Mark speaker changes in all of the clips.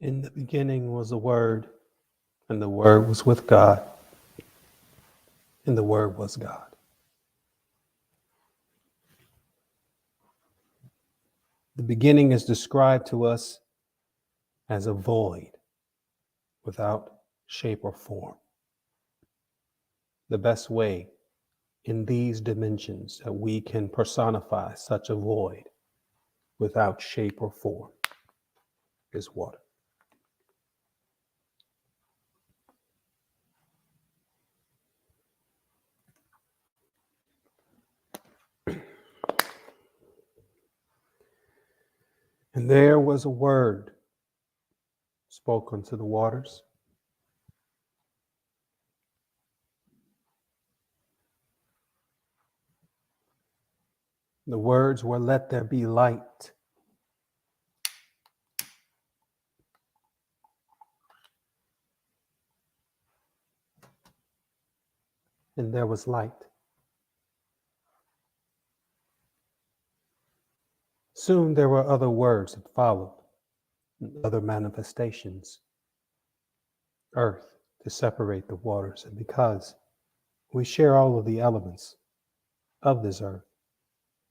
Speaker 1: In the beginning was the Word, and the Word was with God, and the Word was God. The beginning is described to us as a void without shape or form. The best way in these dimensions that we can personify such a void without shape or form is water. And there was a word spoken to the waters. The words were, "Let there be light." And there was light. Soon there were other words that followed, and other manifestations. Earth to separate the waters. And because we share all of the elements of this earth,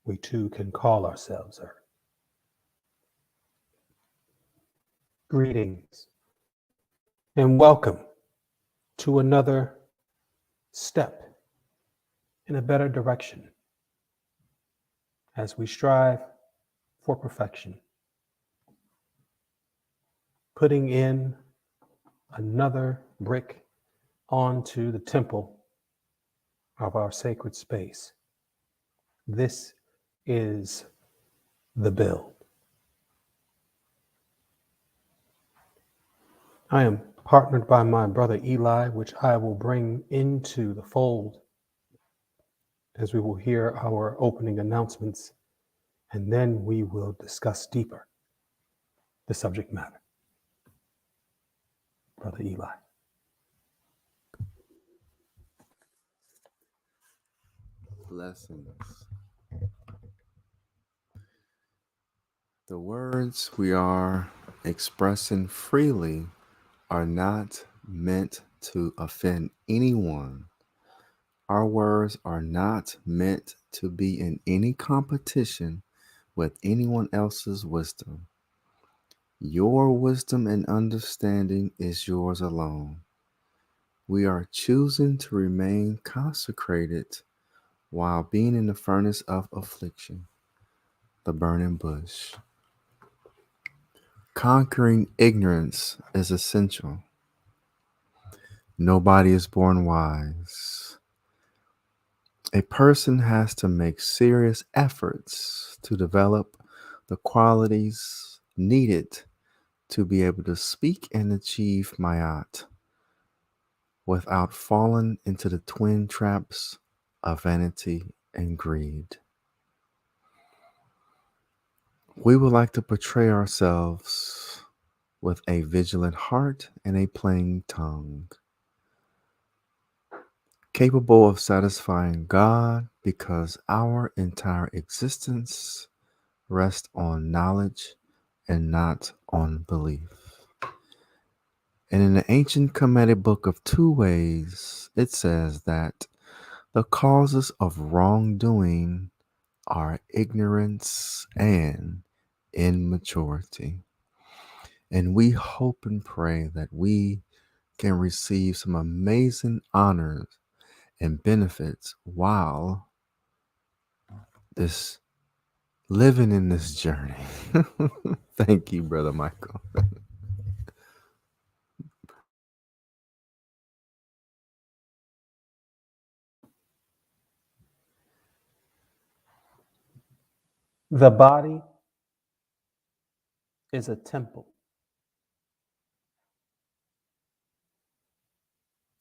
Speaker 1: we too can call ourselves earth. Greetings and welcome to another step in a better direction as we strive for perfection, putting in another brick onto the temple of our sacred space. This is the build. I am partnered by my brother Eli, which I will bring into the fold as we will hear our opening announcements, and then we will discuss deeper the subject matter. Brother Eli.
Speaker 2: Blessings. The words we are expressing freely are not meant to offend anyone. Our words are not meant to be in any competition with anyone else's wisdom. Your wisdom and understanding is yours alone. We are choosing to remain consecrated while being in the furnace of affliction, the burning bush. Conquering ignorance is essential. Nobody is born wise. A person has to make serious efforts to develop the qualities needed to be able to speak and achieve mayat without falling into the twin traps of vanity and greed. We would like to portray ourselves with a vigilant heart and a plain tongue, capable of satisfying God because our entire existence rests on knowledge and not on belief. And in the ancient Kemetic book of 2 Ways, it says that the causes of wrongdoing are ignorance and immaturity. And we hope and pray that we can receive some amazing honors and benefits while this living in this journey. Thank you, Brother Michael.
Speaker 1: The body is a temple.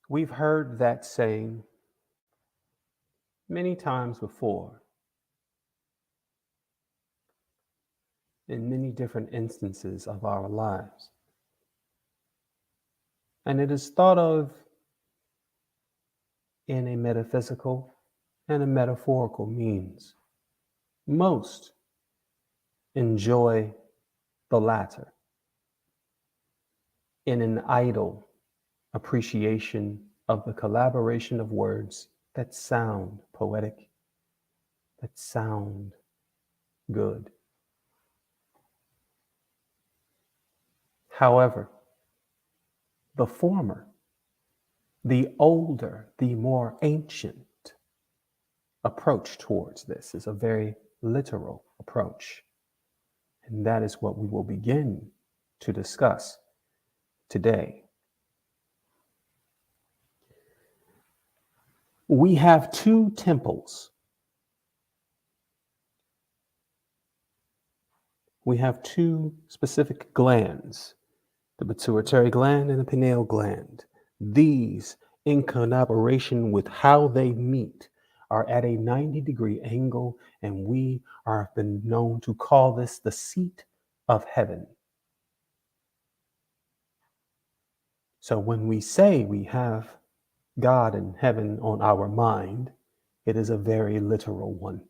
Speaker 1: We've heard that saying many times before in many different instances of our lives. And it is thought of in a metaphysical and a metaphorical means. Most enjoy the latter. in an idle appreciation of the collaboration of words that sound poetic, that sound good. However, the former, the older, the more ancient approach towards this is a very literal approach. And that is what we will begin to discuss today. We have two temples. We have two specific glands, the pituitary gland and the pineal gland. These, in collaboration with how they meet, are at a 90-degree angle, and we are been known to call this the seat of heaven. So when we say we have God and heaven on our mind, it is a very literal one.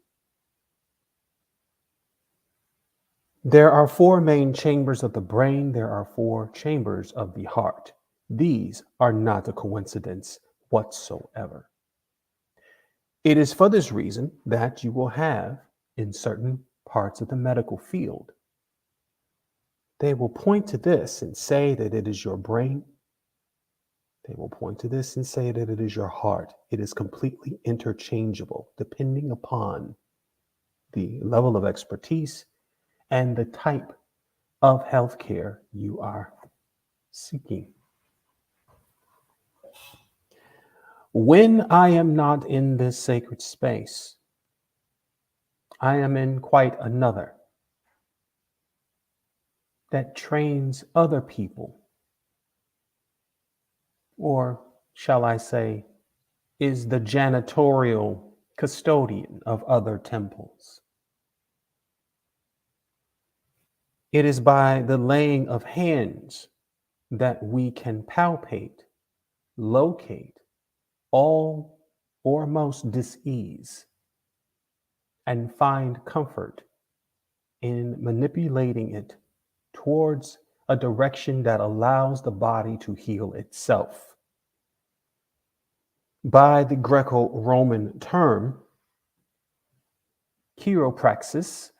Speaker 1: There are four main chambers of the brain. There are four chambers of the heart. These are not a coincidence whatsoever. It is for this reason that you will have in certain parts of the medical field, they will point to this and say that it is your brain. They will point to this and say that it is your heart. It is completely interchangeable depending upon the level of expertise and the type of healthcare you are seeking. When I am not in this sacred space, I am in quite another that trains other people, or shall I say, is the janitorial custodian of other temples. It is by the laying of hands that we can palpate, locate all or most dis-ease, and find comfort in manipulating it towards a direction that allows the body to heal itself. By the Greco-Roman term, chiropraxis,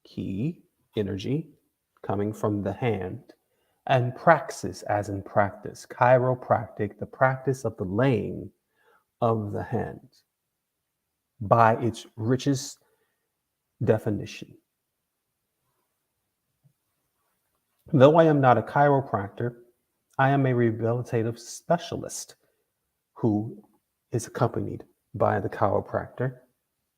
Speaker 1: chi, energy, coming from the hand, and praxis, as in practice, chiropractic, the practice of the laying of the hands, by its richest definition. Though I am not a chiropractor, I am a rehabilitative specialist who is accompanied by the chiropractor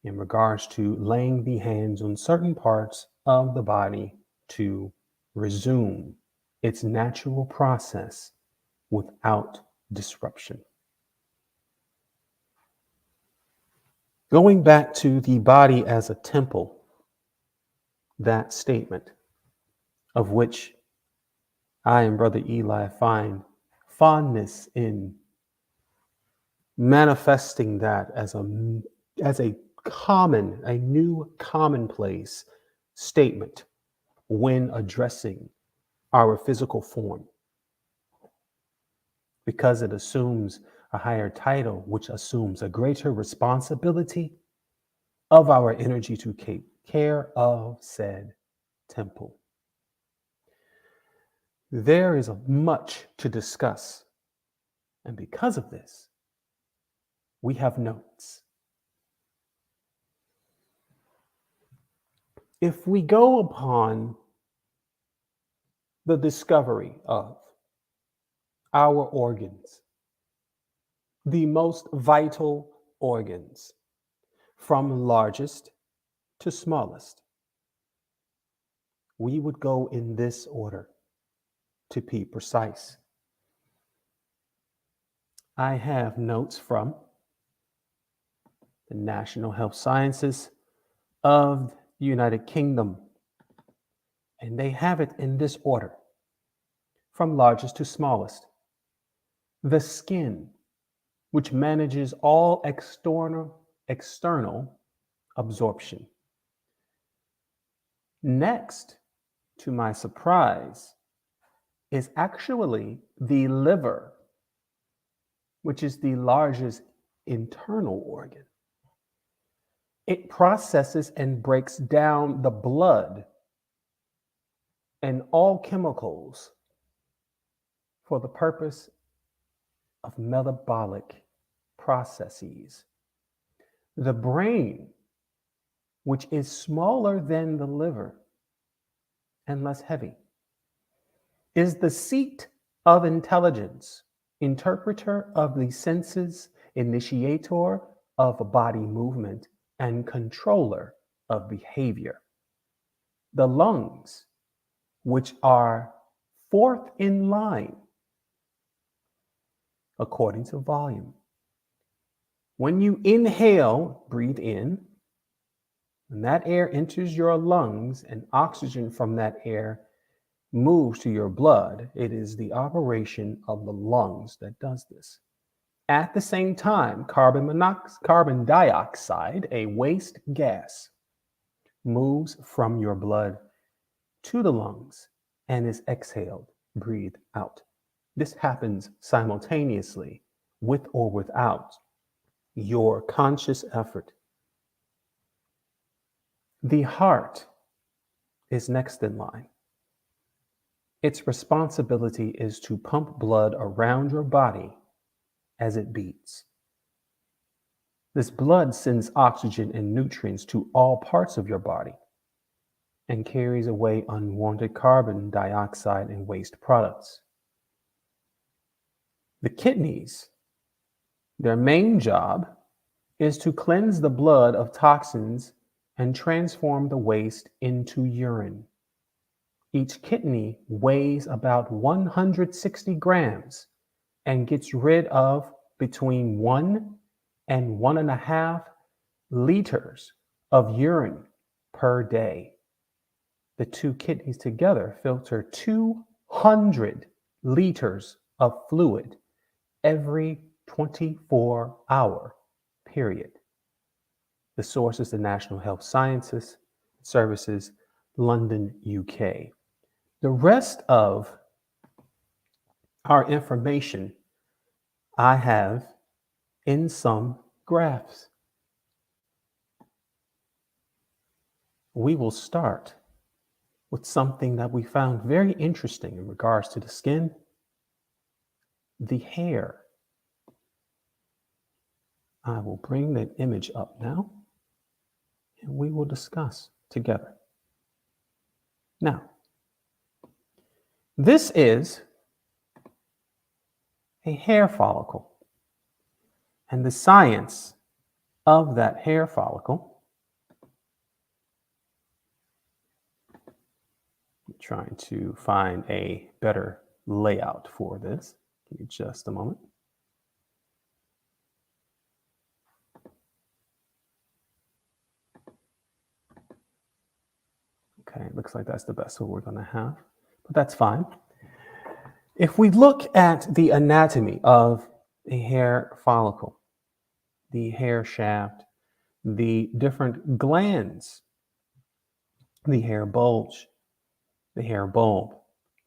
Speaker 1: in regards to laying the hands on certain parts of the body to resume its natural process without disruption. Going back to the body as a temple, that statement of which I and Brother Eli find fondness in manifesting that as a new commonplace statement when addressing our physical form, because it assumes a higher title, which assumes a greater responsibility of our energy to take care of said temple. There is much to discuss, and because of this, we have notes. If we go upon the discovery of our organs, the most vital organs, from largest to smallest, we would go in this order to be precise. I have notes from the National Health Sciences of the United Kingdom, and they have it in this order, from largest to smallest. The skin, which manages all external absorption. Next, to my surprise, is actually the liver, which is the largest internal organ. It processes and breaks down the blood and all chemicals for the purpose of metabolic processes. The brain, which is smaller than the liver and less heavy, is the seat of intelligence, interpreter of the senses, initiator of body movement, and controller of behavior. The lungs, which are fourth in line according to volume. When you inhale, breathe in, and that air enters your lungs and oxygen from that air moves to your blood, it is the operation of the lungs that does this. At the same time, carbon dioxide, a waste gas, moves from your blood to the lungs and is exhaled, breathed out. This happens simultaneously, with or without your conscious effort. The heart is next in line. Its responsibility is to pump blood around your body as it beats. This blood sends oxygen and nutrients to all parts of your body and carries away unwanted carbon dioxide and waste products. The kidneys, their main job is to cleanse the blood of toxins and transform the waste into urine. Each kidney weighs about 160 grams and gets rid of between 1 and 1.5 liters of urine per day. The two kidneys together filter 200 liters of fluid every 24-hour period. The source is the National Health Sciences Services, London, UK. The rest of our information I have in some graphs. We will start with something that we found very interesting in regards to the skin, the hair. I will bring that image up now, and we will discuss together. Now, this is a hair follicle, and the science of that hair follicle. I'm trying to find a better layout for this. Give me just a moment. Okay, looks like that's the best one we're going to have, but that's fine. If we look at the anatomy of a hair follicle, the hair shaft, the different glands, the hair bulge, the hair bulb,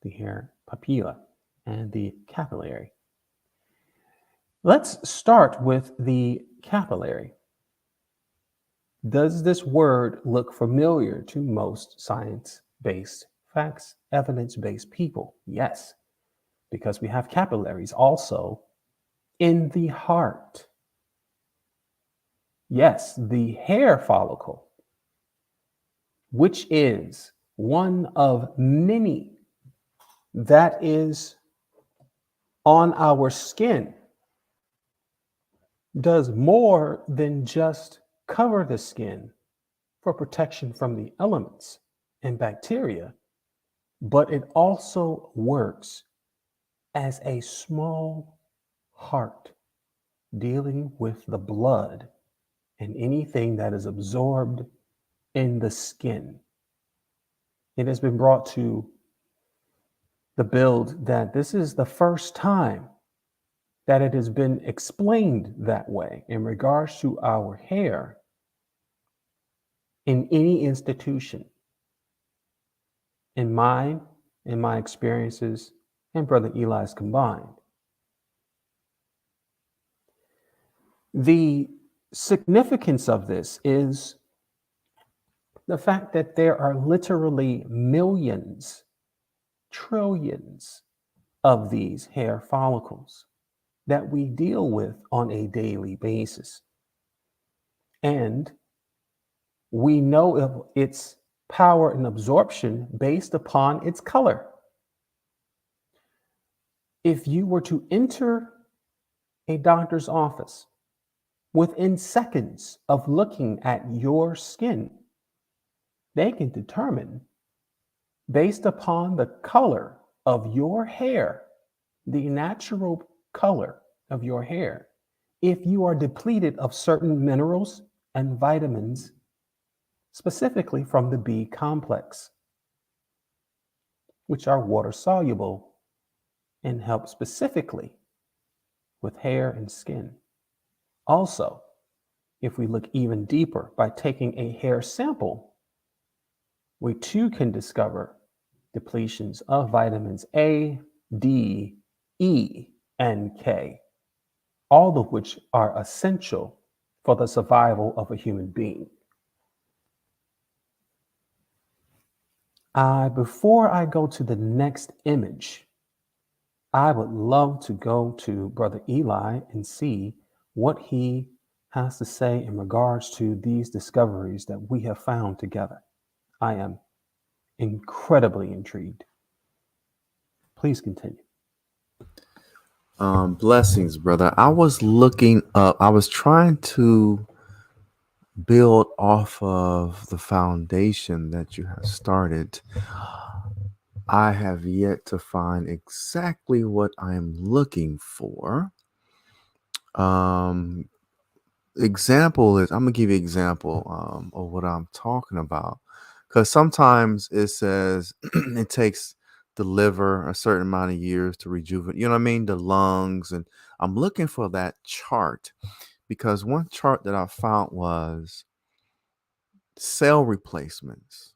Speaker 1: the hair papilla, and the capillary. Let's start with the capillary. Does this word look familiar to most science-based facts, evidence-based people? Yes, because we have capillaries also in the heart. Yes, the hair follicle, which is one of many that is on our skin, does more than just cover the skin for protection from the elements and bacteria, but it also works as a small heart dealing with the blood and anything that is absorbed in the skin. It has been brought to the build that this is the first time that it has been explained that way in regards to our hair in any institution. In my experiences, and Brother Eli's combined. The significance of this is the fact that there are literally millions, trillions of these hair follicles that we deal with on a daily basis. And we know of its power and absorption based upon its color. If you were to enter a doctor's office within seconds of looking at your skin, they can determine, based upon the color of your hair, the natural color of your hair, if you are depleted of certain minerals and vitamins, specifically from the B complex, which are water soluble and help specifically with hair and skin. Also, if we look even deeper by taking a hair sample, we too can discover depletions of vitamins A, D, E, and K, all of which are essential for the survival of a human being. Before I go to the next image, I would love to go to Brother Eli and see what he has to say in regards to these discoveries that we have found together. I am incredibly intrigued. Please continue.
Speaker 2: Blessings, brother. I was looking up, I was trying to build off of the foundation that you have started. I have yet to find exactly what I'm looking for. Example is, I'm gonna give you an example of what I'm talking about, because sometimes it says it takes the liver a certain amount of years to rejuvenate, you know what I mean, the lungs, and I'm looking for that chart, because one chart that I found was cell replacements.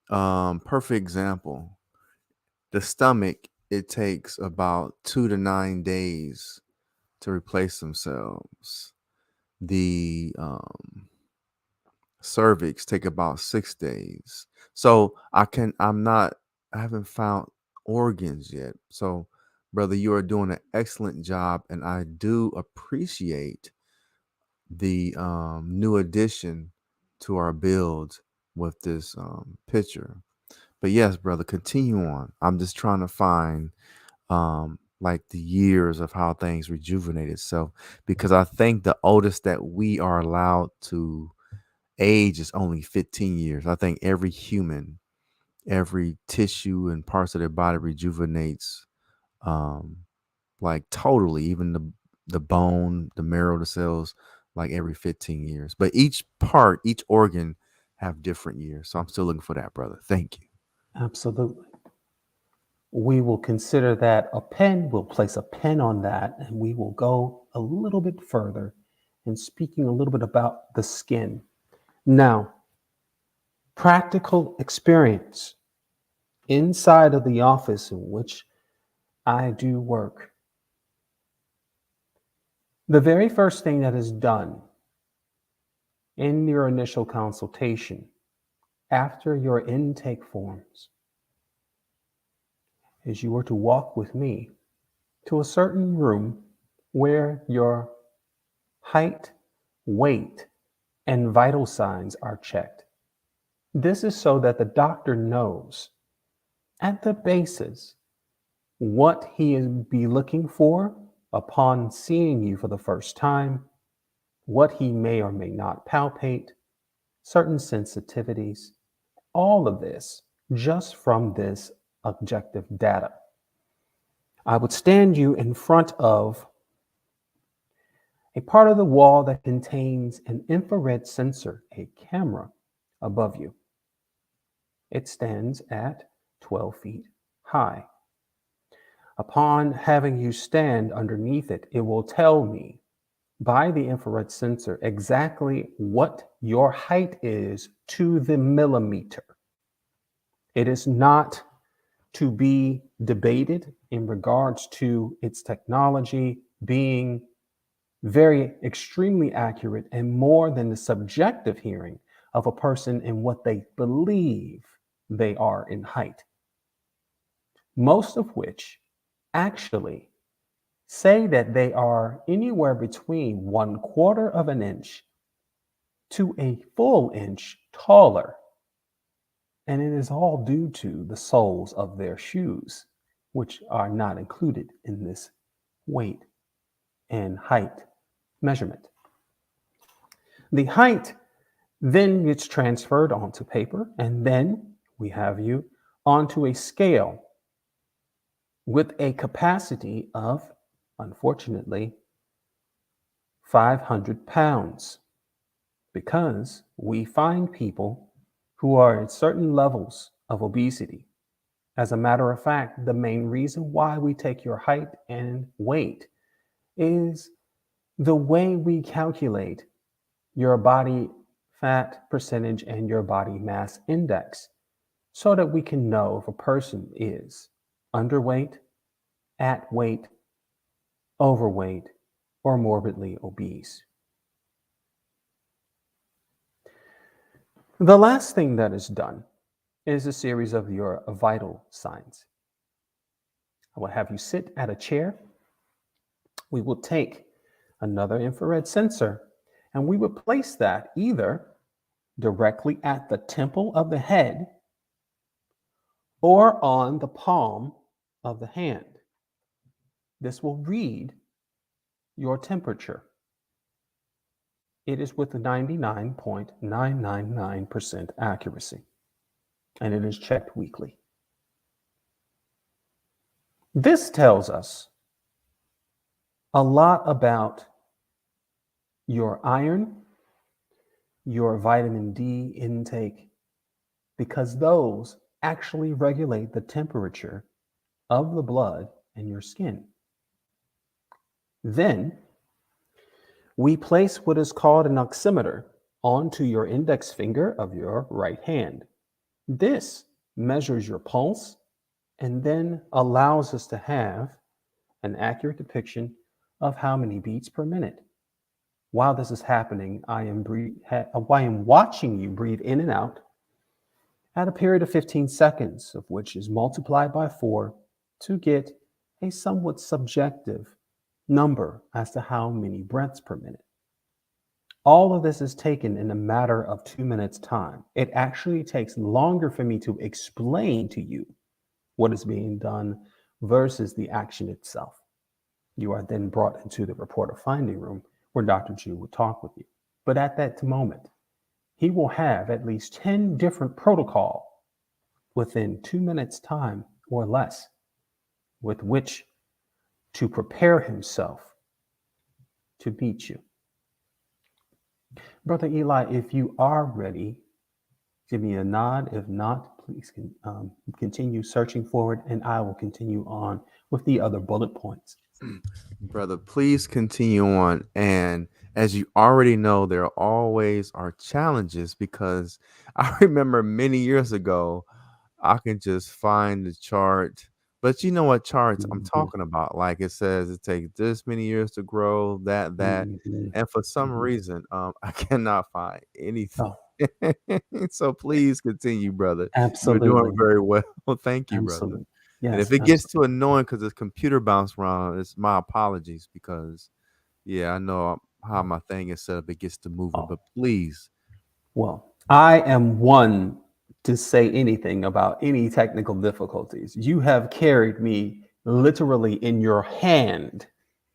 Speaker 2: Perfect example, the stomach, it takes about 2 to 9 days to replace themselves. The cervix take about 6 days. So I haven't found organs yet. So brother, you are doing an excellent job, and I do appreciate the new addition to our build with this picture. But yes, brother, continue on. I'm just trying to find like the years of how things rejuvenate itself, because I think the oldest that we are allowed to age is only 15 years. I think every human, every tissue and parts of their body rejuvenates, um, like totally, even the bone, the marrow, the cells, like every 15 years. But each part, each organ have different years. So I'm still looking for that, brother. Thank you.
Speaker 1: Absolutely. We will consider that a pen. We'll place a pen on that, and we will go a little bit further in speaking a little bit about the skin. Now, practical experience inside of the office in which I do work. The very first thing that is done in your initial consultation after your intake forms is you were to walk with me to a certain room where your height, weight, and vital signs are checked. This is so that the doctor knows at the basis what he is be looking for upon seeing you for the first time, what he may or may not palpate, certain sensitivities, all of this just from this objective data. I would stand you in front of a part of the wall that contains an infrared sensor, a camera above you. It stands at 12 feet high. Upon having you stand underneath it, it will tell me by the infrared sensor exactly what your height is to the millimeter. It is not to be debated in regards to its technology being very extremely accurate and more than the subjective hearing of a person in what they believe they are in height, most of which actually say that they are anywhere between 1/4 of an inch to a full inch taller. And it is all due to the soles of their shoes, which are not included in this weight and height measurement. The height then gets transferred onto paper, and then we have you onto a scale with a capacity of, unfortunately, 500 pounds, because we find people who are at certain levels of obesity. As a matter of fact, the main reason why we take your height and weight is the way we calculate your body fat percentage and your body mass index so that we can know if a person is underweight, at weight, overweight, or morbidly obese. The last thing that is done is a series of your vital signs. I will have you sit at a chair. We will take another infrared sensor and we would place that either directly at the temple of the head or on the palm of the hand. This will read your temperature. It is with 99.999% accuracy, and it is checked weekly. This tells us a lot about your iron, your vitamin D intake, because those actually regulate the temperature of the blood in your skin. Then we place what is called an oximeter onto your index finger of your right hand. This measures your pulse and then allows us to have an accurate depiction of how many beats per minute. While this is happening, I am watching you breathe in and out at a period of 15 seconds, of which is multiplied by 4 to get a somewhat subjective number as to how many breaths per minute. All of this is taken in a matter of 2 minutes time. It actually takes longer for me to explain to you what is being done versus the action itself. You are then brought into the reporter finding room where Dr. Ju will talk with you. But at that moment, he will have at least 10 different protocol within 2 minutes time or less with which to prepare himself to beat you. Brother Eli, if you are ready, give me a nod. If not, please continue searching forward and I will continue on with the other bullet points.
Speaker 2: Brother, please continue on. And as you already know, there always are challenges because I remember many years ago, I can just find the chart. But you know what charts I'm
Speaker 1: Mhm,
Speaker 2: talking about? Like it says it takes this many years to grow, that.
Speaker 1: mhm,
Speaker 2: And for some
Speaker 1: mhm.
Speaker 2: reason, I cannot find anything.
Speaker 1: Oh,
Speaker 2: So please continue, brother. You're doing
Speaker 1: absolutely.
Speaker 2: very well. Thank you, brother.
Speaker 1: Absolutely.
Speaker 2: And if
Speaker 1: Yes,
Speaker 2: it gets too
Speaker 1: absolutely.
Speaker 2: annoying because the computer bounced around, it's my apologies because, yeah, I know how my thing is set up. It gets to moving,
Speaker 1: Oh,
Speaker 2: but please,
Speaker 1: well, I am one to say anything about any technical difficulties. You have carried me literally in your hand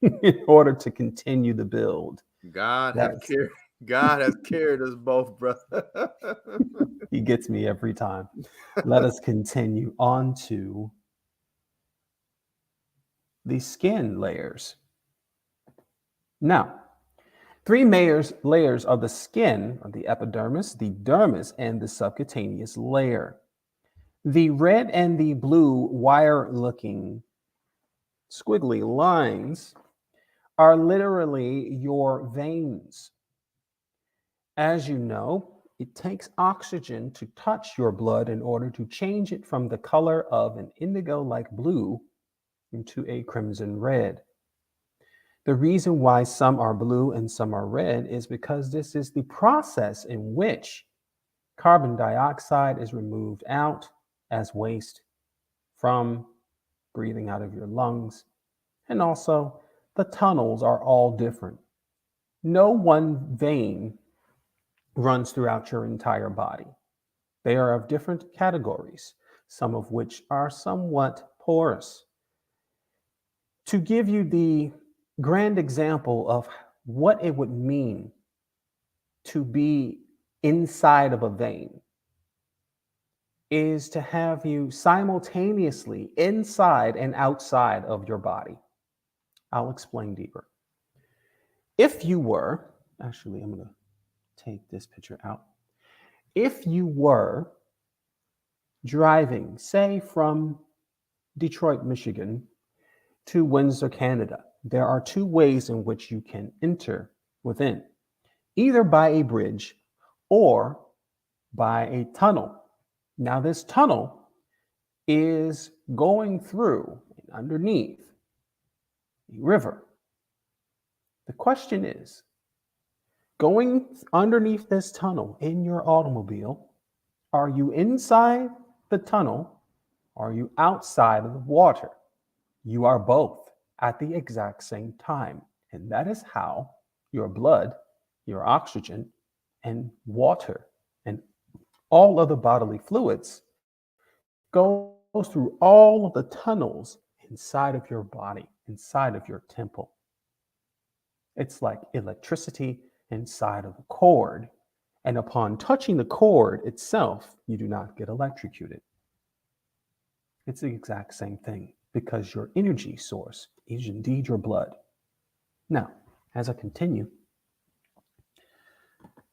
Speaker 1: in order to continue the build. That's
Speaker 2: God has carried us both, brother.
Speaker 1: he gets me every time. Let us continue on to the skin layers. Now, three layers of the skin are the epidermis, the dermis, and the subcutaneous layer. The red and the blue wire looking squiggly lines are literally your veins. As you know, it takes oxygen to touch your blood in order to change it from the color of an indigo like blue into a crimson red. The reason why some are blue and some are red is because this is the process in which carbon dioxide is removed out as waste from breathing out of your lungs. And also, the tunnels are all different. No one vein runs throughout your entire body. They are of different categories, some of which are somewhat porous. To give you the grand example of what it would mean to be inside of a vein, is to have you simultaneously inside and outside of your body. I'll explain deeper. If you were, actually, I'm going to take this picture out. If you were driving, say, from Detroit, Michigan to Windsor, Canada, there are two ways in which you can enter within, either by a bridge or by a tunnel. Now, this tunnel is going through and underneath a river. The question is, going underneath this tunnel in your automobile, are you inside the tunnel? Or are you outside of the water? You are both at the exact same time. And that is how your blood, your oxygen, and water, and all other bodily fluids goes through all of the tunnels inside of your body, inside of your temple. It's like electricity inside of a cord. And upon touching the cord itself, you do not get electrocuted. It's the exact same thing because your energy source is indeed your blood. Now, as I continue,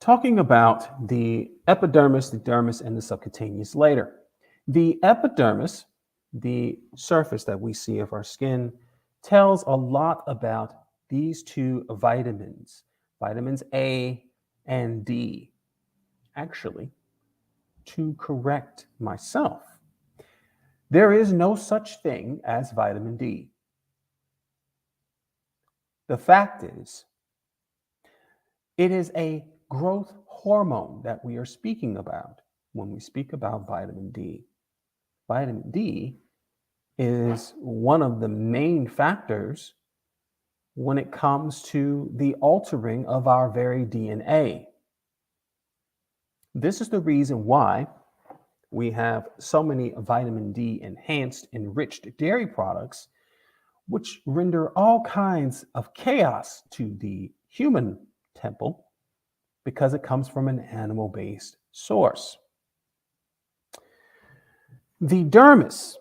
Speaker 1: talking about the epidermis, the dermis, and the subcutaneous layer. The epidermis, the surface that we see of our skin, tells a lot about these two vitamins, vitamins A and D. Actually, to correct myself, there is no such thing as vitamin D. The fact is, it is a growth hormone that we are speaking about when we speak about vitamin D. Vitamin D is one of the main factors when it comes to the altering of our very DNA. This is the reason why we have so many vitamin D enhanced, enriched dairy products, which render all kinds of chaos to the human temple because it comes from an animal-based source. The dermis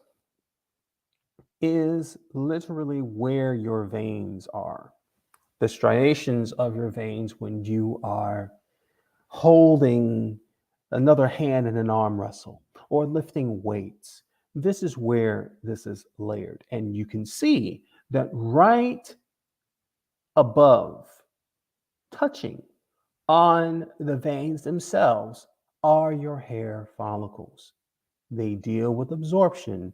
Speaker 1: is literally where your veins are. The striations of your veins when you are holding another hand in an arm wrestle or lifting weights. This is where this is layered. And you can see that right above, touching on the veins themselves, are your hair follicles. They deal with absorption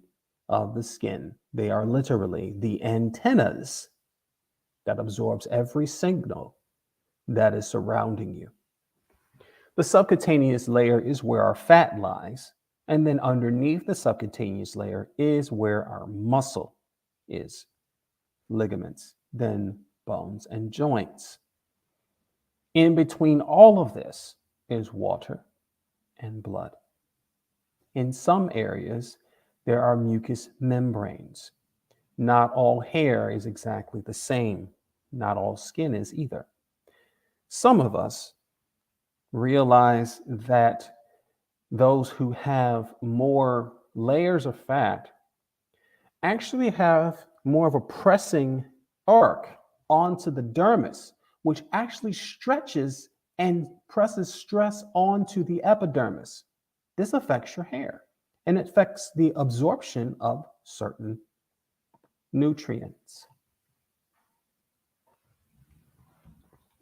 Speaker 1: of the skin. They are literally the antennas that absorbs every signal that is surrounding you. The subcutaneous layer is where our fat lies, and then underneath the subcutaneous layer is where our muscle is, ligaments, then bones and joints. In between all of this is water and blood. In some areas, there are mucous membranes. Not all hair is exactly the same. Not all skin is either. Some of us realize that those who have more layers of fat actually have more of a pressing arc onto the dermis, which actually stretches and presses stress onto the epidermis. This affects your hair and it affects the absorption of certain nutrients.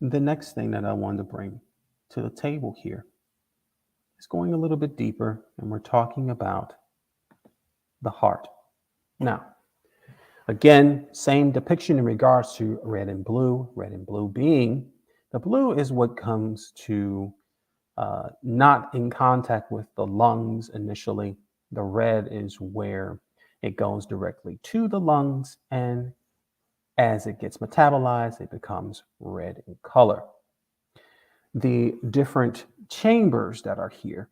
Speaker 1: The next thing that I want to bring to the table here is going a little bit deeper, and we're talking about the heart. Now, again, same depiction in regards to red and blue being the blue is what comes to not in contact with the lungs initially. The red is where it goes directly to the lungs, and as it gets metabolized, it becomes red in color. The different chambers that are here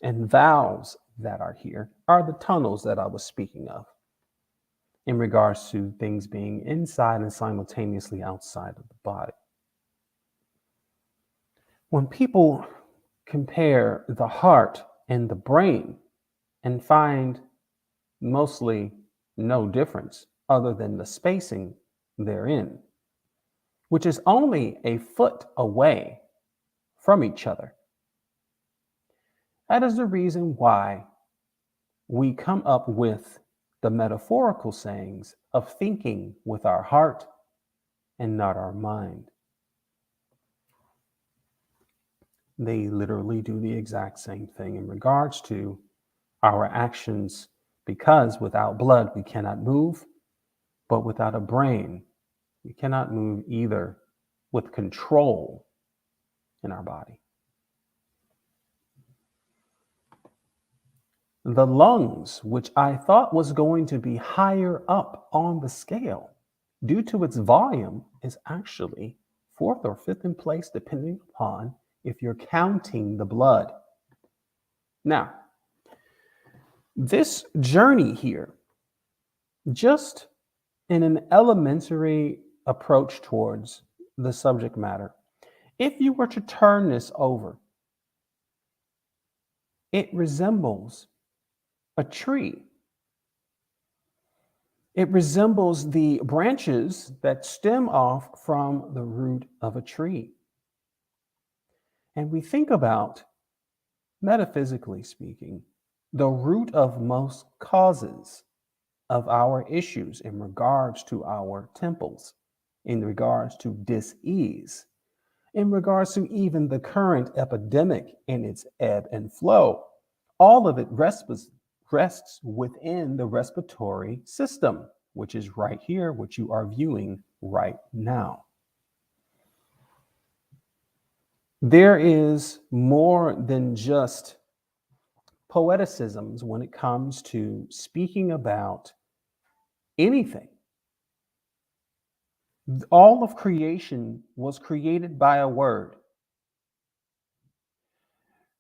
Speaker 1: and valves that are here are the tunnels that I was speaking of in regards to things being inside and simultaneously outside of the body. When people compare the heart and the brain and find mostly no difference other than the spacing therein, which is only a foot away from each other, that is the reason why we come up with the metaphorical sayings of thinking with our heart and not our mind. They literally do the exact same thing in regards to our actions, because without blood we cannot move, but without a brain we cannot move either with control in our body. The lungs, which I thought was going to be higher up on the scale due to its volume, is actually fourth or fifth in place, depending upon if you're counting the blood. Now, this journey here, just in an elementary approach towards the subject matter, if you were to turn this over, it resembles a tree. It resembles the branches that stem off from the root of a tree. And we think about, metaphysically speaking, the root of most causes of our issues in regards to our temples, in regards to dis-ease, in regards to even the current epidemic and its ebb and flow. All of it rests within the respiratory system, which is right here, which you are viewing right now. There is more than just poeticisms when it comes to speaking about anything. All of creation was created by a word.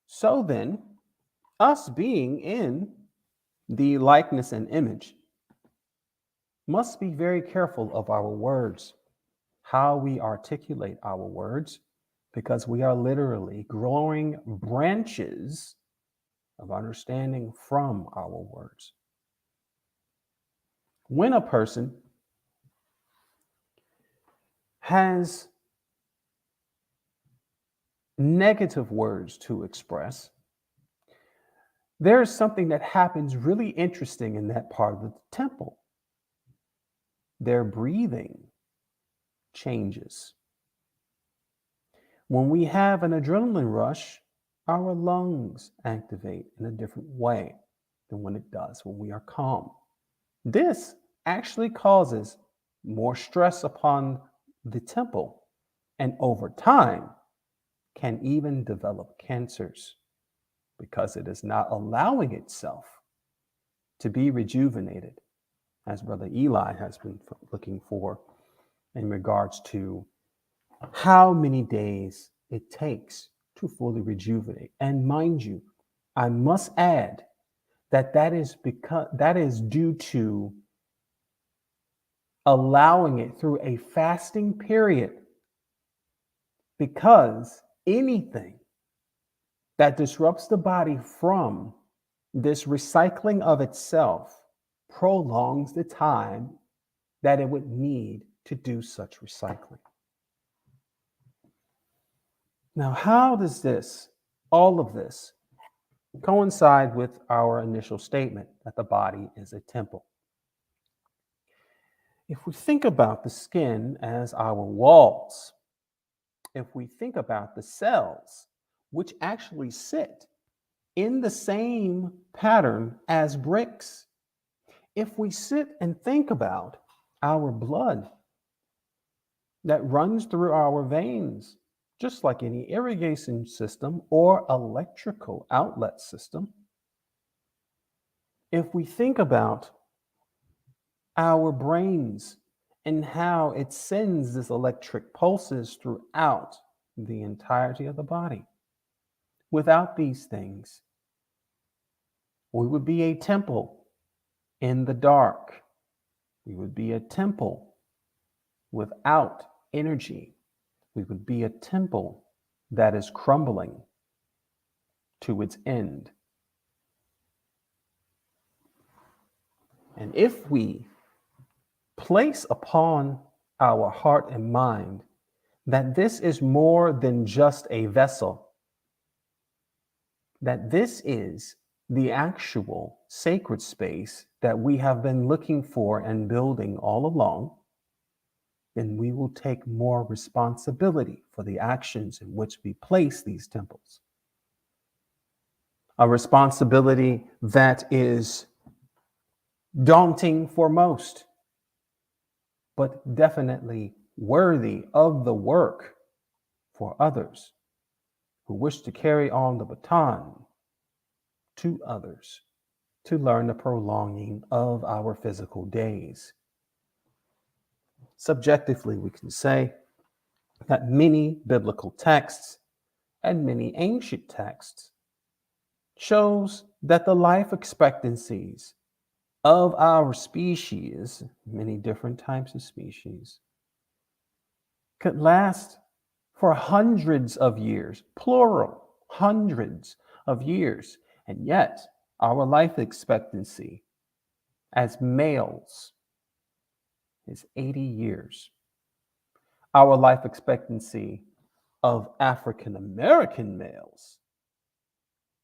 Speaker 1: So then, us being in the likeness and image must be very careful of our words, how we articulate our words, because we are literally growing branches of understanding from our words. When a person has negative words to express, there is something that happens really interesting in that part of the temple. Their breathing changes. When we have an adrenaline rush, our lungs activate in a different way than when it does when we are calm. This actually causes more stress upon the temple, and over time can even develop cancers because it is not allowing itself to be rejuvenated, as Brother Eli has been looking for in regards to how many days it takes to fully rejuvenate. And mind you, I must add that that is due to allowing it through a fasting period, because anything that disrupts the body from this recycling of itself prolongs the time that it would need to do such recycling. Now, how does all of this, coincide with our initial statement that the body is a temple? If we think about the skin as our walls, if we think about the cells, which actually sit in the same pattern as bricks. If we sit and think about our blood that runs through our veins, just like any irrigation system or electrical outlet system, if we think about our brains and how it sends this electric pulses throughout the entirety of the body, without these things, we would be a temple in the dark. We would be a temple without energy. We would be a temple that is crumbling to its end. And if we place upon our heart and mind that this is more than just a vessel, that this is the actual sacred space that we have been looking for and building all along, then we will take more responsibility for the actions in which we place these temples. A responsibility that is daunting for most, but definitely worthy of the work for others who wish to carry on the baton to others to learn the prolonging of our physical days. Subjectively, we can say that many biblical texts and many ancient texts shows that the life expectancies of our species, many different types of species, could last for hundreds of years, plural, hundreds of years. And yet, our life expectancy as males is 80 years. Our life expectancy of African American males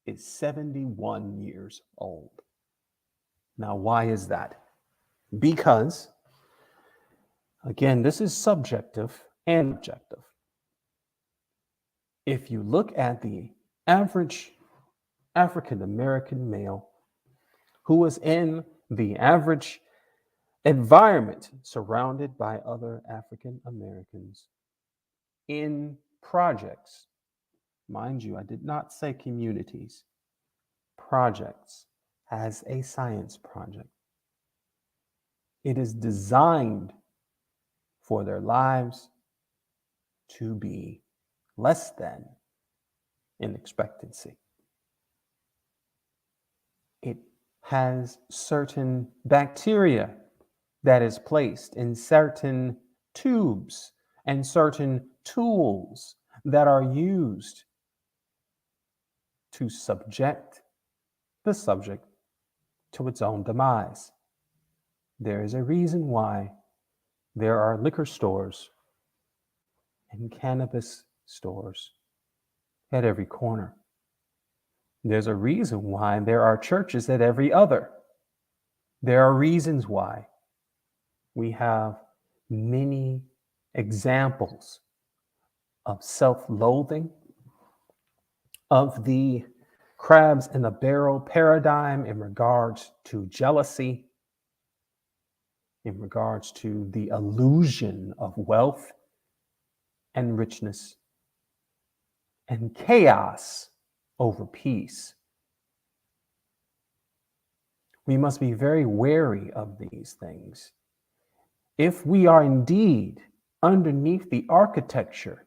Speaker 1: is 71 years old. Now, why is that? Because, again, this is subjective and objective. If you look at the average African American male who is in the average environment surrounded by other African Americans in projects, mind you, I did not say communities, projects as a science project. It is designed for their lives to be less than in expectancy. It has certain bacteria that is placed in certain tubes and certain tools that are used to subject the subject to its own demise. There is a reason why there are liquor stores and cannabis stores at every corner. There's a reason why there are churches at every other. There are reasons why we have many examples of self-loathing, of the crabs in the barrel paradigm in regards to jealousy, in regards to the illusion of wealth and richness, and chaos over peace. We must be very wary of these things. If we are indeed underneath the architecture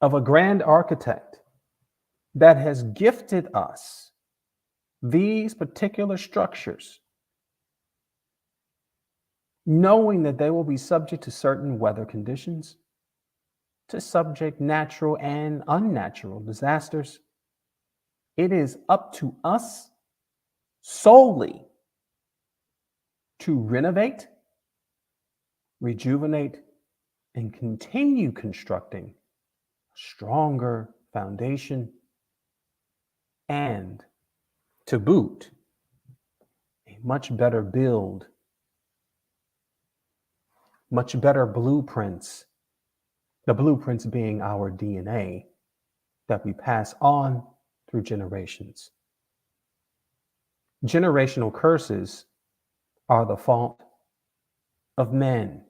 Speaker 1: of a grand architect that has gifted us these particular structures, knowing that they will be subject to certain weather conditions, to subject natural and unnatural disasters, it is up to us solely to renovate, rejuvenate, and continue constructing a stronger foundation, and to boot, a much better build, much better blueprints, the blueprints being our DNA, that we pass on through generations. Generational curses are the fault of men.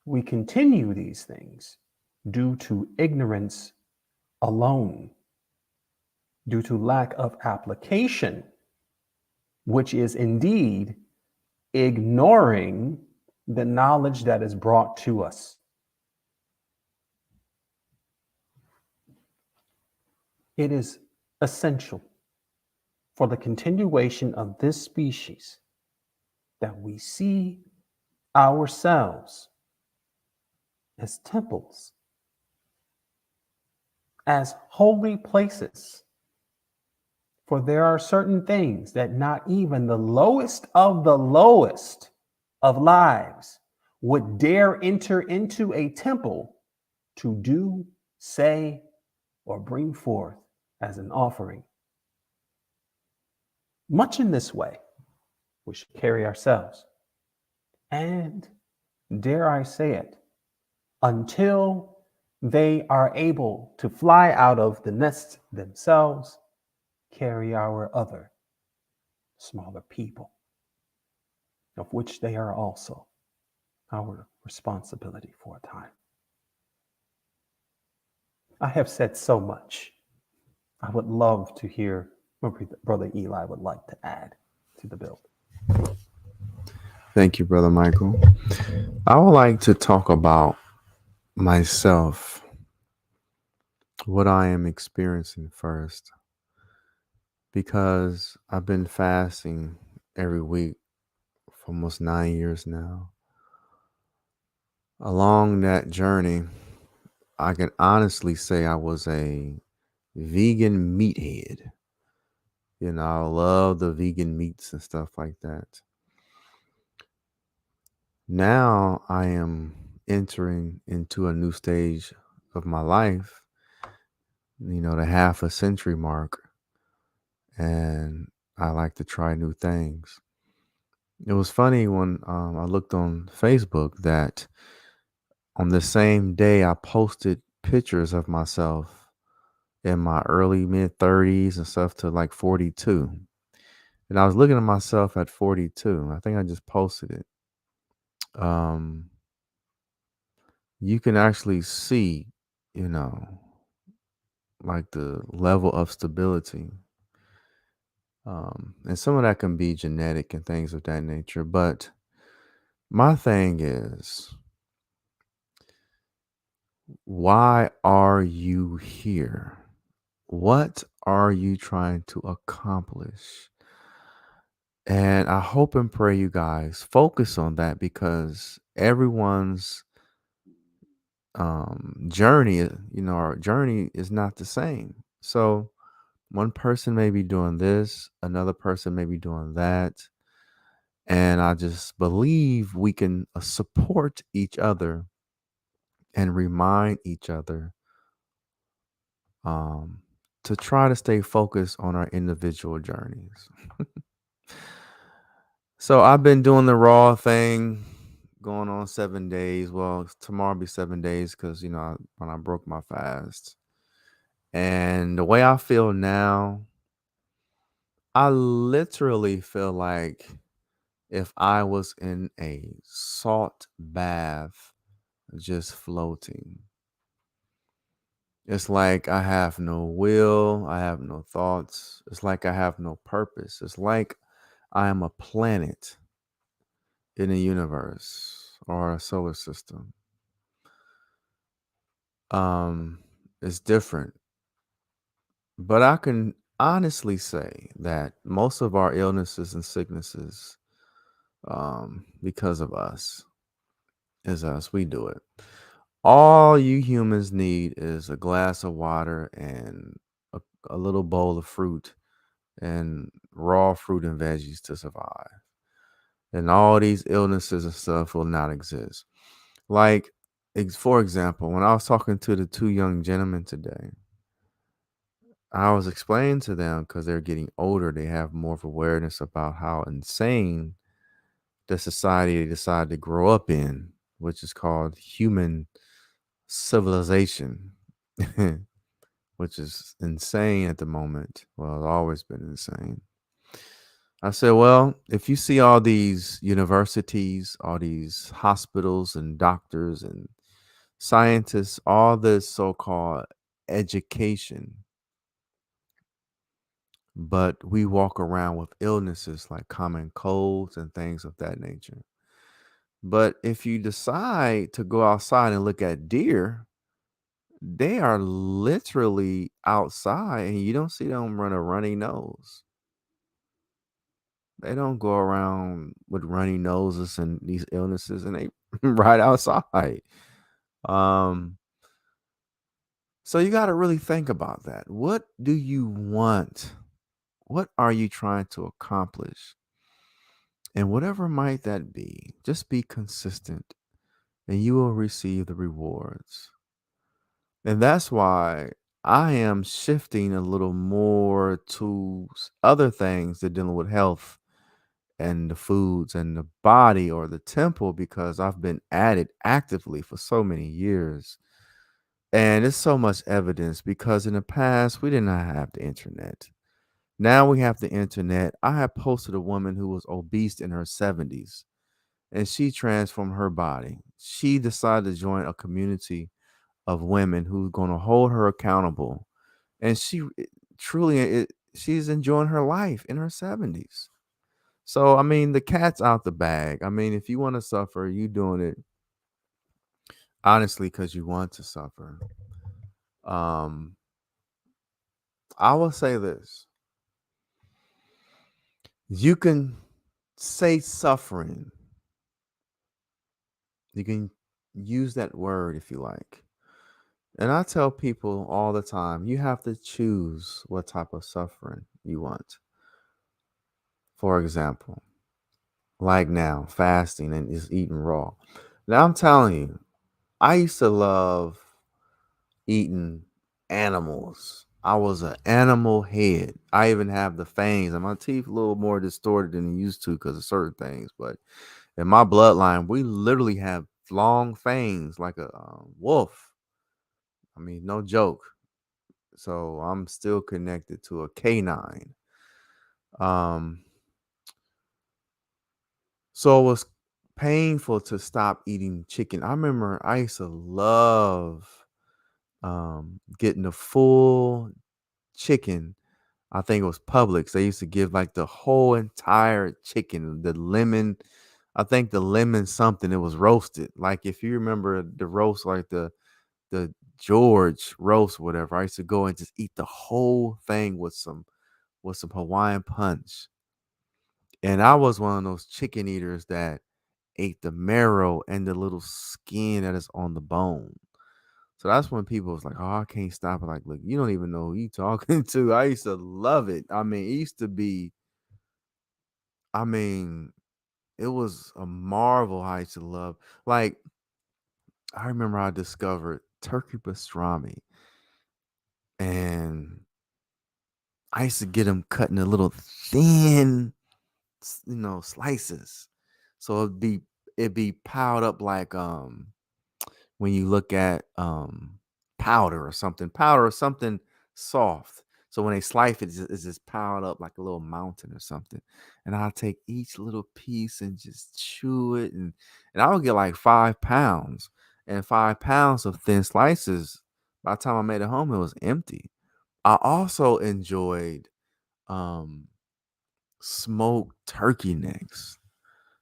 Speaker 1: We continue these things due to ignorance alone, due to lack of application, which is indeed ignoring the knowledge that is brought to us. It is essential for the continuation of this species that we see ourselves as temples, as holy places. For there are certain things that not even the lowest of lives would dare enter into a temple to do, say, or bring forth as an offering. Much in this way, we should carry ourselves. And dare I say it, until they are able to fly out of the nest themselves, carry our other smaller people, of which they are also our responsibility for a time. I have said so much. I would love to hear what Brother Eli would like to add to the build.
Speaker 2: Thank you, Brother Michael. I would like to talk about myself, what I am experiencing first, because I've been fasting every week for almost 9 years now. Along that journey, I can honestly say I was a vegan meathead. You know, I love the vegan meats and stuff like that. Now I am entering into a new stage of my life, you know, the half a century mark, and I like to try new things. It was funny when I looked on Facebook that on the same day I posted pictures of myself in my early mid 30s and stuff to like 42. And I was looking at myself at 42. I think I just posted it. Um, you can actually see, you know, like the level of stability. And some of that can be genetic and things of that nature. But my thing is, why are you here? What are you trying to accomplish? And I hope and pray you guys focus on that, because everyone's journey, you know, our journey is not the same. So one person may be doing this, another person may be doing that. And I just believe we can support each other and remind each other um, to try to stay focused on our individual journeys. So I've been doing the raw thing, going on 7 days. Well, tomorrow will be 7 days because, you know, when I broke my fast. And the way I feel now, I literally feel like if I was in a salt bath just floating. It's like I have no will, I have no thoughts. It's like I have no purpose. It's like I am a planet in a universe or a solar system. It's different. But I can honestly say that most of our illnesses and sicknesses, because of us, is us. We do it. All you humans need is a glass of water and a little bowl of fruit and raw fruit and veggies to survive. And all these illnesses and stuff will not exist. Like, for example, when I was talking to the two young gentlemen today, I was explaining to them, because they're getting older, they have more of awareness about how insane the society they decided to grow up in, which is called human civilization. which is insane at the moment. Well, it's always been insane. I said, well, if you see all these universities, all these hospitals and doctors and scientists, all this so called education, but we walk around with illnesses like common colds and things of that nature. But if you decide to go outside and look at deer, they are literally outside and you don't see them run a runny nose. They don't go around with runny noses and these illnesses and they right outside. Um, so you got to really think about that. What do you want? What are you trying to accomplish? And whatever might that be, just be consistent and you will receive the rewards. And that's why I am shifting a little more to other things that dealing with health and the foods and the body or the temple because I've been at it actively for so many years. And it's so much evidence because in the past we did not have the internet. Now we have the internet. I have posted a woman who was obese in her 70s and she transformed her body. She decided to join a community of women who's going to hold her accountable. And she's enjoying her life in her 70s. So, I mean, the cat's out the bag. I mean, if you want to suffer, you doing it honestly because you want to suffer. Um, I will say this. You can say suffering. You can use that word if you like. And I tell people all the time, you have to choose what type of suffering you want. For example, like now, fasting and just eating raw. Now I'm telling you, I used to love eating animals. I was an animal head. I even have the fangs, and my teeth a little more distorted than they used to because of certain things. But in my bloodline, we literally have long fangs like a wolf. I mean, no joke. So I'm still connected to a canine. Um, so it was painful to stop eating chicken. I remember I used to love getting the full chicken. I think it was Publix. They used to give like the whole entire chicken, the lemon. I think the lemon something it was roasted. Like if you remember the roast, like the George roast, whatever. I used to go and just eat the whole thing with some Hawaiian punch. And I was one of those chicken eaters that ate the marrow and the little skin that is on the bone. So that's when people was like, "Oh, I can't stop it." Like, look, you don't even know who you talking to. I used to love it. I mean, it used to be. I mean, it was a marvel. I used to love. Like, I remember I discovered turkey pastrami, and I used to get them cut in a little thin, slices. So it'd be piled up like when you look at powder or something soft. So when they slice it, it's just piled up like a little mountain or something. And I'll take each little piece and just chew it, and I would get like 5 pounds, and 5 pounds of thin slices. By the time I made it home, it was empty. I also enjoyed um smoked turkey necks.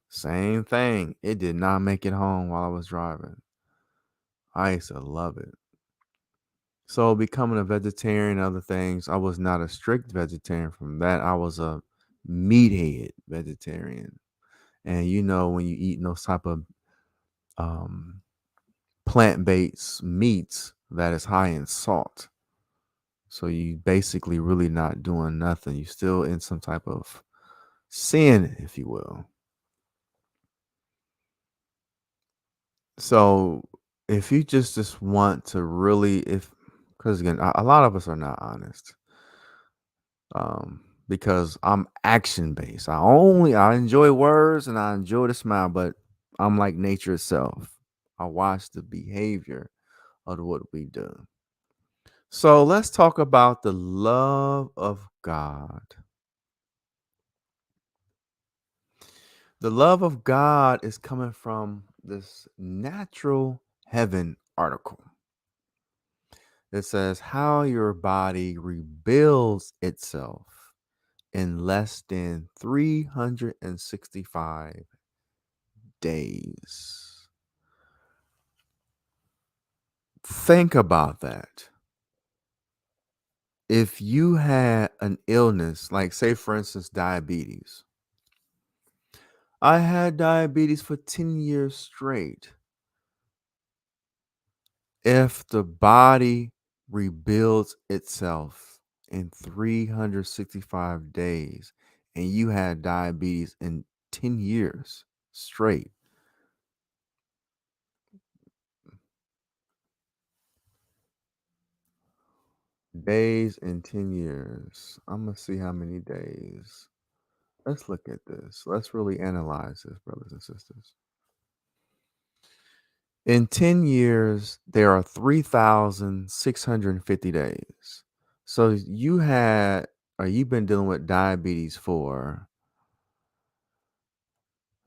Speaker 2: Same thing. It did not make it home while I was driving. I used to love it. So becoming a vegetarian and other things, I was not a strict vegetarian from that. I was a meathead vegetarian. And when you eat those type of um, plant-based meats that is high in salt. So you basically really not doing nothing. You still in some type of sin, if you will. So if you just want to really, if because again, a lot of us are not honest. Because I'm action based. I enjoy words and I enjoy the smile, but I'm like nature itself. I watch the behavior of what we do. So let's talk about the love of God. The love of God is coming from this natural heaven article. It says how your body rebuilds itself in less than 365 days. Think about that. If you had an illness, like say for instance, diabetes. I had diabetes for 10 years straight. If the body rebuilds itself in 365 days and you had diabetes in 10 years straight, days in 10 years, I'm going to see how many days. Let's look at this. Let's really analyze this, brothers and sisters. In 10 years, there are 3,650 days. So you've been dealing with diabetes for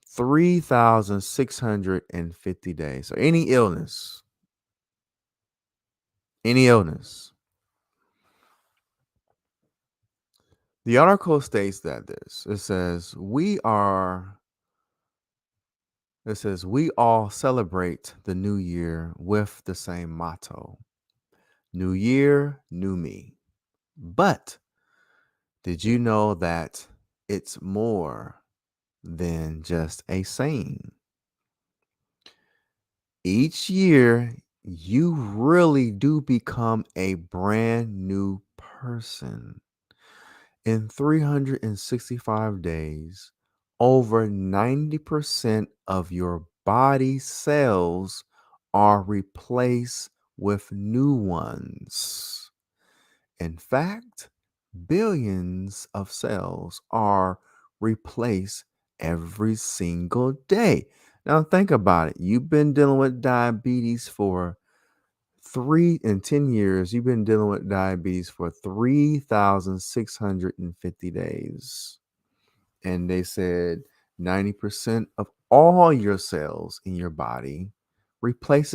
Speaker 2: 3,650 days. So any illness. The article states that it says we all celebrate the new year with the same motto. New year, new me. But did you know that it's more than just a saying? Each year, you really do become a brand new person. In 365 days, over 90% of your body cells are replaced with new ones. In fact, billions of cells are replaced every single day. Now, think about it. You've been dealing with diabetes for 10 years. You've been dealing with diabetes for 3,650 days. And they said 90% of all your cells in your body replace.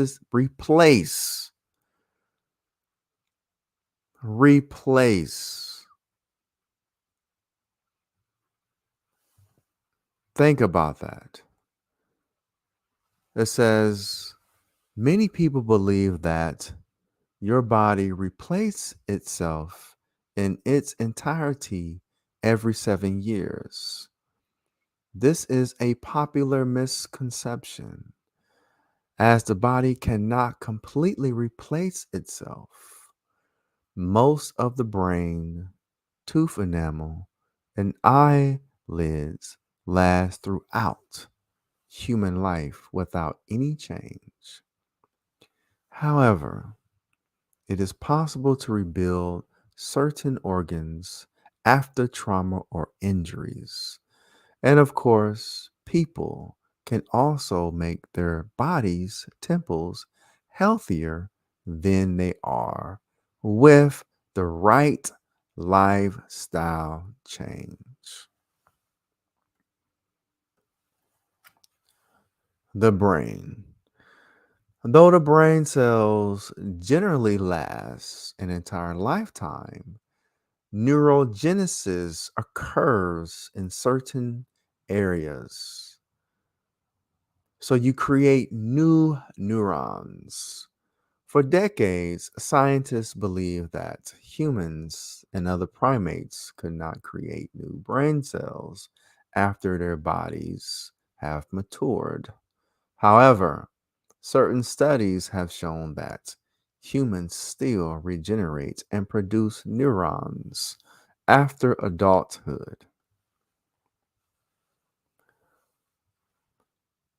Speaker 2: Think about that. It says many people believe that your body replaces itself in its entirety every 7 years. This is a popular misconception, as the body cannot completely replace itself. Most of the brain, tooth enamel, and eyelids last throughout human life without any change. However, it is possible to rebuild certain organs after trauma or injuries. And of course, people can also make their bodies, temples, healthier than they are with the right lifestyle change. The brain. Though the brain cells generally last an entire lifetime, neurogenesis occurs in certain areas. So you create new neurons. For decades, scientists believed that humans and other primates could not create new brain cells after their bodies have matured. However, certain studies have shown that humans still regenerate and produce neurons after adulthood.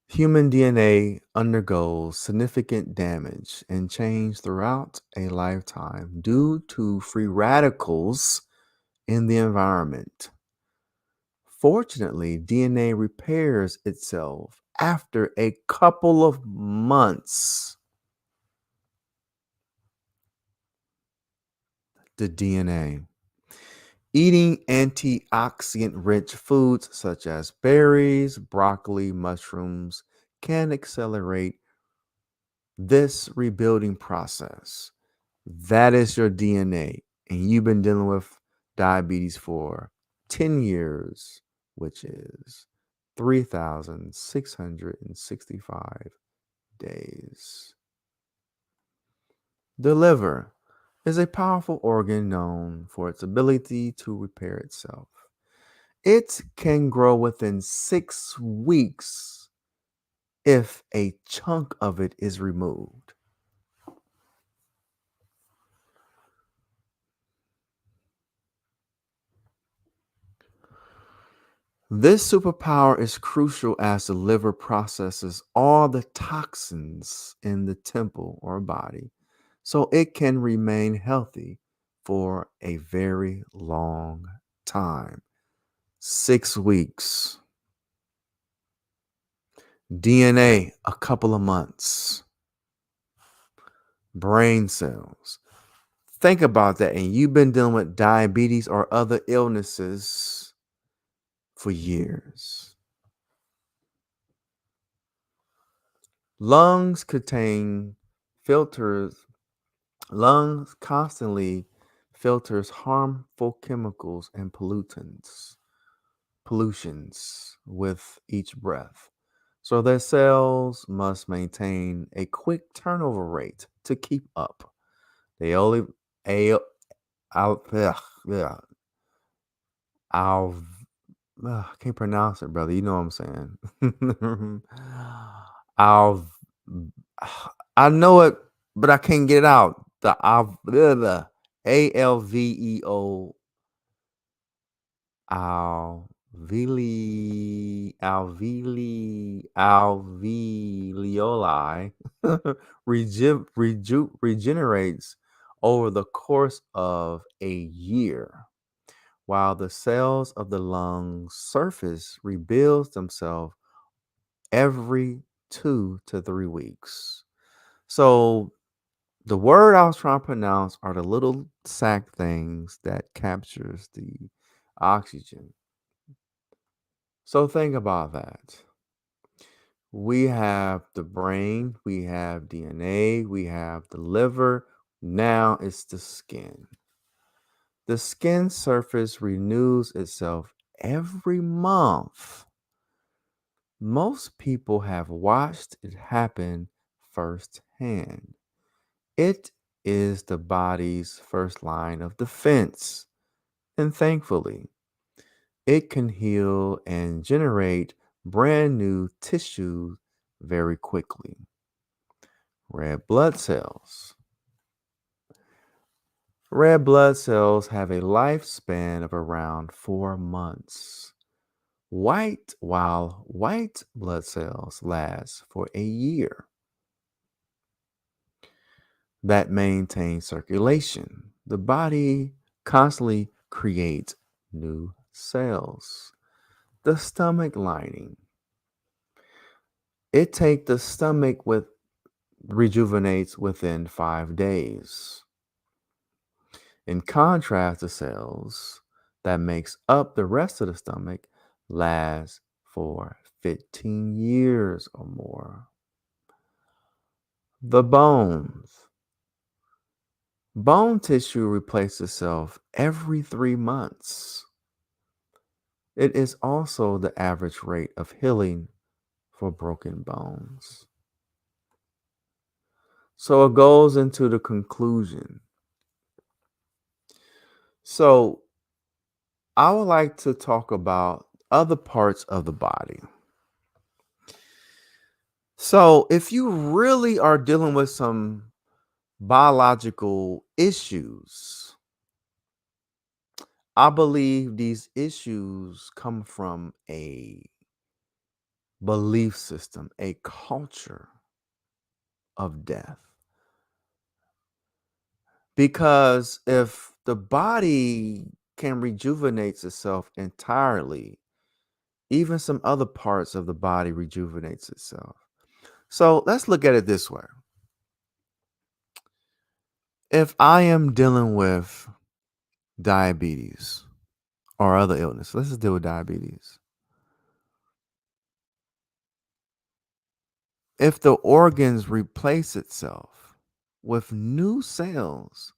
Speaker 2: Human DNA undergoes significant damage and change throughout a lifetime due to free radicals in the environment. Fortunately, DNA repairs itself after a couple of months. the DNA. Eating antioxidant rich foods such as berries, broccoli, mushrooms can accelerate this rebuilding process. That is your DNA. And you've been dealing with diabetes for 10 years, which is 3,665 days. The liver is a powerful organ known for its ability to repair itself. It can grow within 6 weeks if a chunk of it is removed. This superpower is crucial as the liver processes all the toxins in the temple or body so it can remain healthy for a very long time. 6 weeks. DNA, a couple of months. Brain cells. Think about that. And you've been dealing with diabetes or other illnesses for years. Lungs contain filters. Lungs constantly filters harmful chemicals and pollutions with each breath. So their cells must maintain a quick turnover rate to keep up. They only a out yeah, I can't pronounce it, brother. You know what I'm saying? I'll I know it, but I can't get it out. The ALVEO alveoli regenerates over the course of a year, while the cells of the lung surface rebuilds themselves every 2 to 3 weeks. So the word I was trying to pronounce are the little sac things that captures the oxygen. So think about that. We have the brain, we have DNA, we have the liver. Now it's the skin. The skin surface renews itself every month. Most people have watched it happen firsthand. It is the body's first line of defense. And thankfully, it can heal and generate brand new tissue very quickly. Red blood cells. Red blood cells have a lifespan of around 4 months. While white blood cells last for a year. That maintains circulation. The body constantly creates new cells. The stomach lining. It takes the stomach with rejuvenates within 5 days. In contrast, the cells that makes up the rest of the stomach last for 15 years or more. The bones. Bone tissue replaces itself every 3 months. It is also the average rate of healing for broken bones. So it goes into the conclusion. So I would like to talk about other parts of the body. So if you really are dealing with some biological issues, I believe these issues come from a belief system, a culture of death. Because if the body can rejuvenate itself entirely, even some other parts of the body rejuvenates itself. So let's look at it this way. If I am dealing with diabetes or other illness. Let's just deal with diabetes. If the organs replace itself with new cells,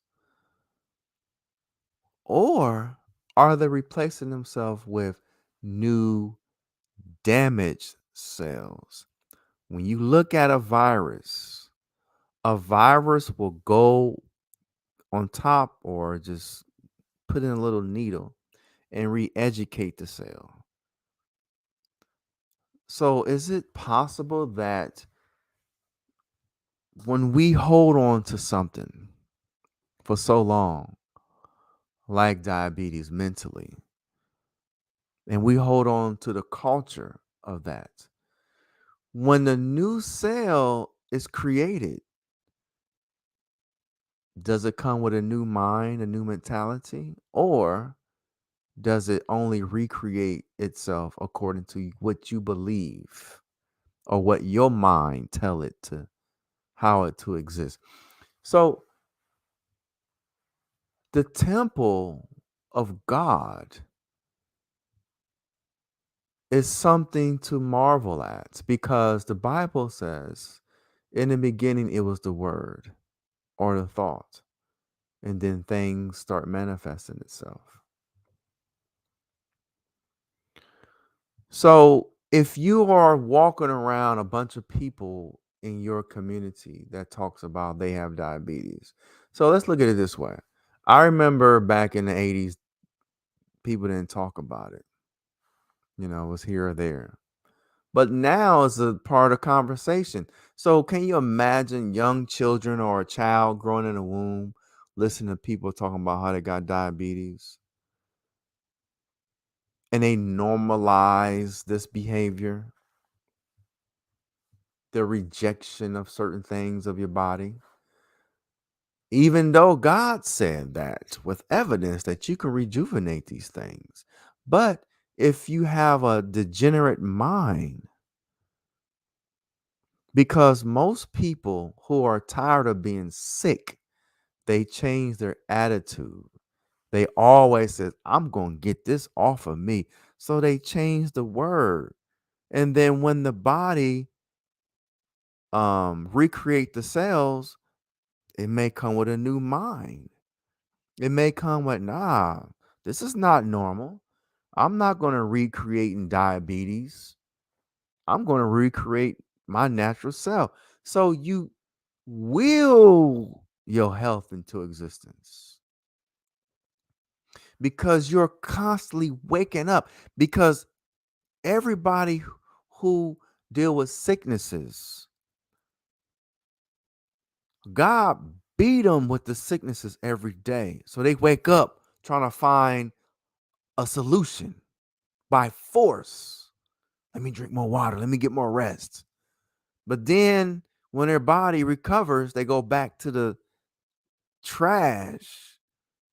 Speaker 2: or are they replacing themselves with new damaged cells? When you look at a virus will go on top or just put in a little needle and re-educate the cell. So is it possible that when we hold on to something for so long, like diabetes mentally, and we hold on to the culture of that, when the new cell is created, does it come with a new mind, a new mentality, or does it only recreate itself according to what you believe or what your mind tell it to, how it to exist? So the temple of God is something to marvel at, because the Bible says in the beginning it was the word or the thought, and then things start manifesting itself. So if you are walking around a bunch of people in your community that talks about they have diabetes. So let's look at it this way. I remember back in the 80s, people didn't talk about it. It was here or there. But now it's a part of conversation. So can you imagine young children or a child growing in a womb listening to people talking about how they got diabetes? And they normalize this behavior, the rejection of certain things of your body. Even though God said that with evidence that you can rejuvenate these things. But if you have a degenerate mind, because most people who are tired of being sick, they change their attitude. They always say, I'm going to get this off of me. So they change the word. And then when the body recreate the cells, it may come with a new mind. It may come with, nah, this is not normal. I'm not going to recreate in diabetes. I'm going to recreate my natural self. So you will your health into existence because you're constantly waking up. Because everybody who deal with sicknesses, God beat them with the sicknesses every day. So they wake up trying to find a solution by force. Let me drink more water. Let me get more rest. But then when their body recovers, they go back to the trash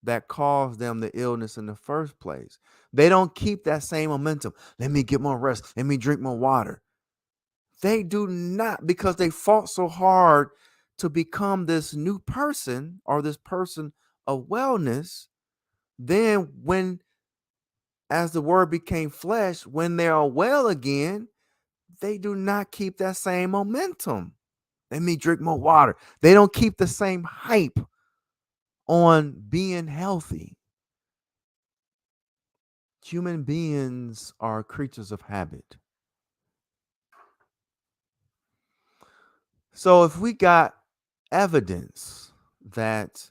Speaker 2: that caused them the illness in the first place. They don't keep that same momentum. Let me get more rest. Let me drink more water. They do not, because they fought so hard to become this new person or this person of wellness. Then when, as the word became flesh, when they are well again, they do not keep that same momentum. Let me drink more water. They don't keep the same hype on being healthy. Human beings are creatures of habit. So if we got evidence that,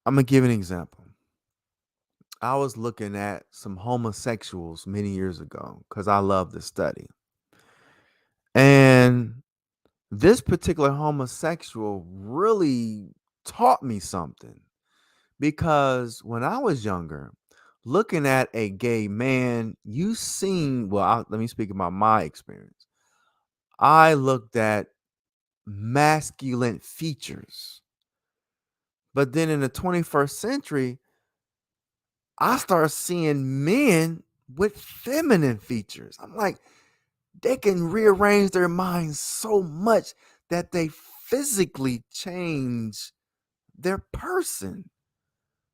Speaker 2: I'm going to give an example. I was looking at some homosexuals many years ago because I love this study. And this particular homosexual really taught me something, because when I was younger, looking at a gay man, let me speak about my experience. I looked at masculine features. But then in the 21st century, I started seeing men with feminine features. I'm like, they can rearrange their minds so much that they physically change their person.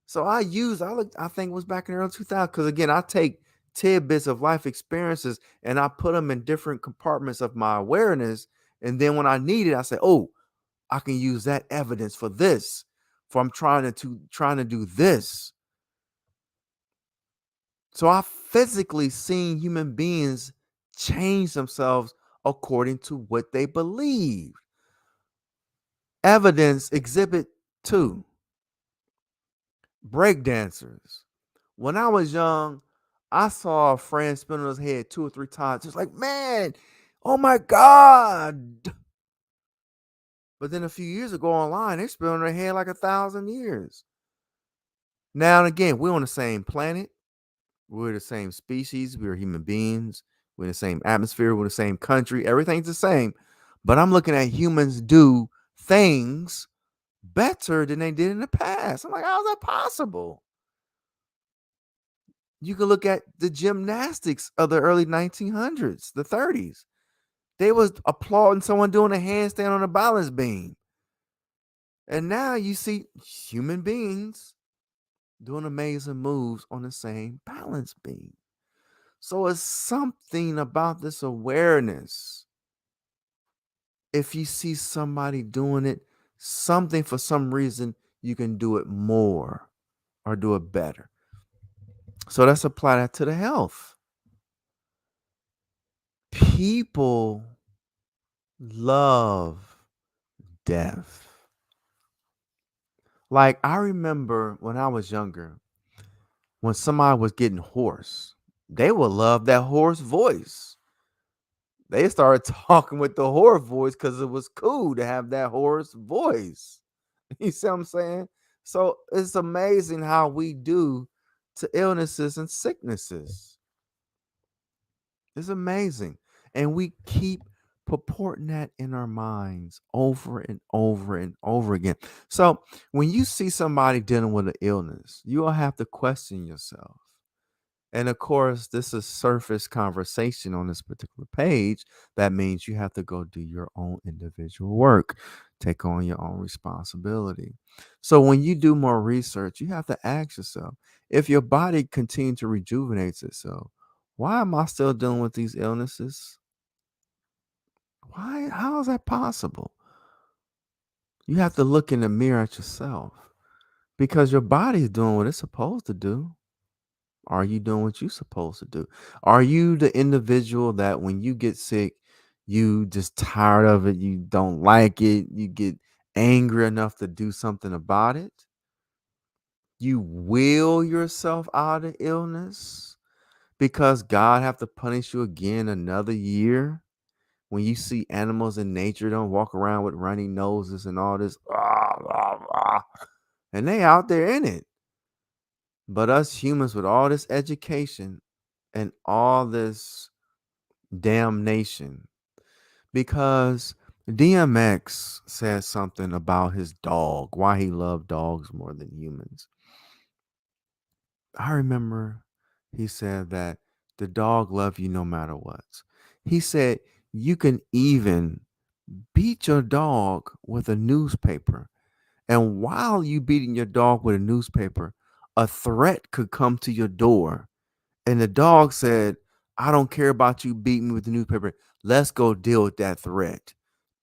Speaker 2: So I think it was back in the early 2000s, because again, I take tidbits of life experiences and I put them in different compartments of my awareness. And then when I need it, I say, oh, I can use that evidence for this, for I'm trying to do this. So I physically seen human beings change themselves according to what they believe. Evidence exhibit 2, breakdancers. When I was young, I saw a friend spin on his head 2 or 3 times. Just like, man, oh my God. But then a few years ago online, they spin on their head like 1,000 years. Now and again, we're on the same planet. We're the same species. We're human beings. We're in the same atmosphere. We're in the same country. Everything's the same. But I'm looking at humans do things better than they did in the past. I'm like, how's that possible? You can look at the gymnastics of the early 1900s, the 30s. They was applauding someone doing a handstand on a balance beam. And now you see human beings doing amazing moves on the same balance beam. So it's something about this awareness. If you see somebody doing it, something for some reason, you can do it more or do it better. So let's apply that to the health. People love death. Like, I remember when I was younger, when somebody was getting hoarse, they would love that hoarse voice. They started talking with the hoarse voice because it was cool to have that hoarse voice. You see what I'm saying? So it's amazing how we do to illnesses and sicknesses. It's amazing. And we keep purporting that in our minds over and over and over again. So when you see somebody dealing with an illness, you will have to question yourself. And of course, this is surface conversation on this particular page. That means you have to go do your own individual work, take on your own responsibility. So when you do more research, you have to ask yourself, if your body continues to rejuvenate itself, why am I still dealing with these illnesses? Why? How is that possible? You have to look in the mirror at yourself, because your body is doing what it's supposed to do. Are you doing what you're supposed to do? Are you the individual that when you get sick, you just tired of it, you don't like it, you get angry enough to do something about it? You will yourself out of illness because God have to punish you again another year? When you see animals in nature don't walk around with runny noses and all this, and they out there in it. But us humans with all this education and all this damnation, because DMX said something about his dog, why he loved dogs more than humans. I remember he said that the dog love you no matter what. He said you can even beat your dog with a newspaper. And while you beating your dog with a newspaper, a threat could come to your door. And the dog said, I don't care about you beating me with the newspaper. Let's go deal with that threat.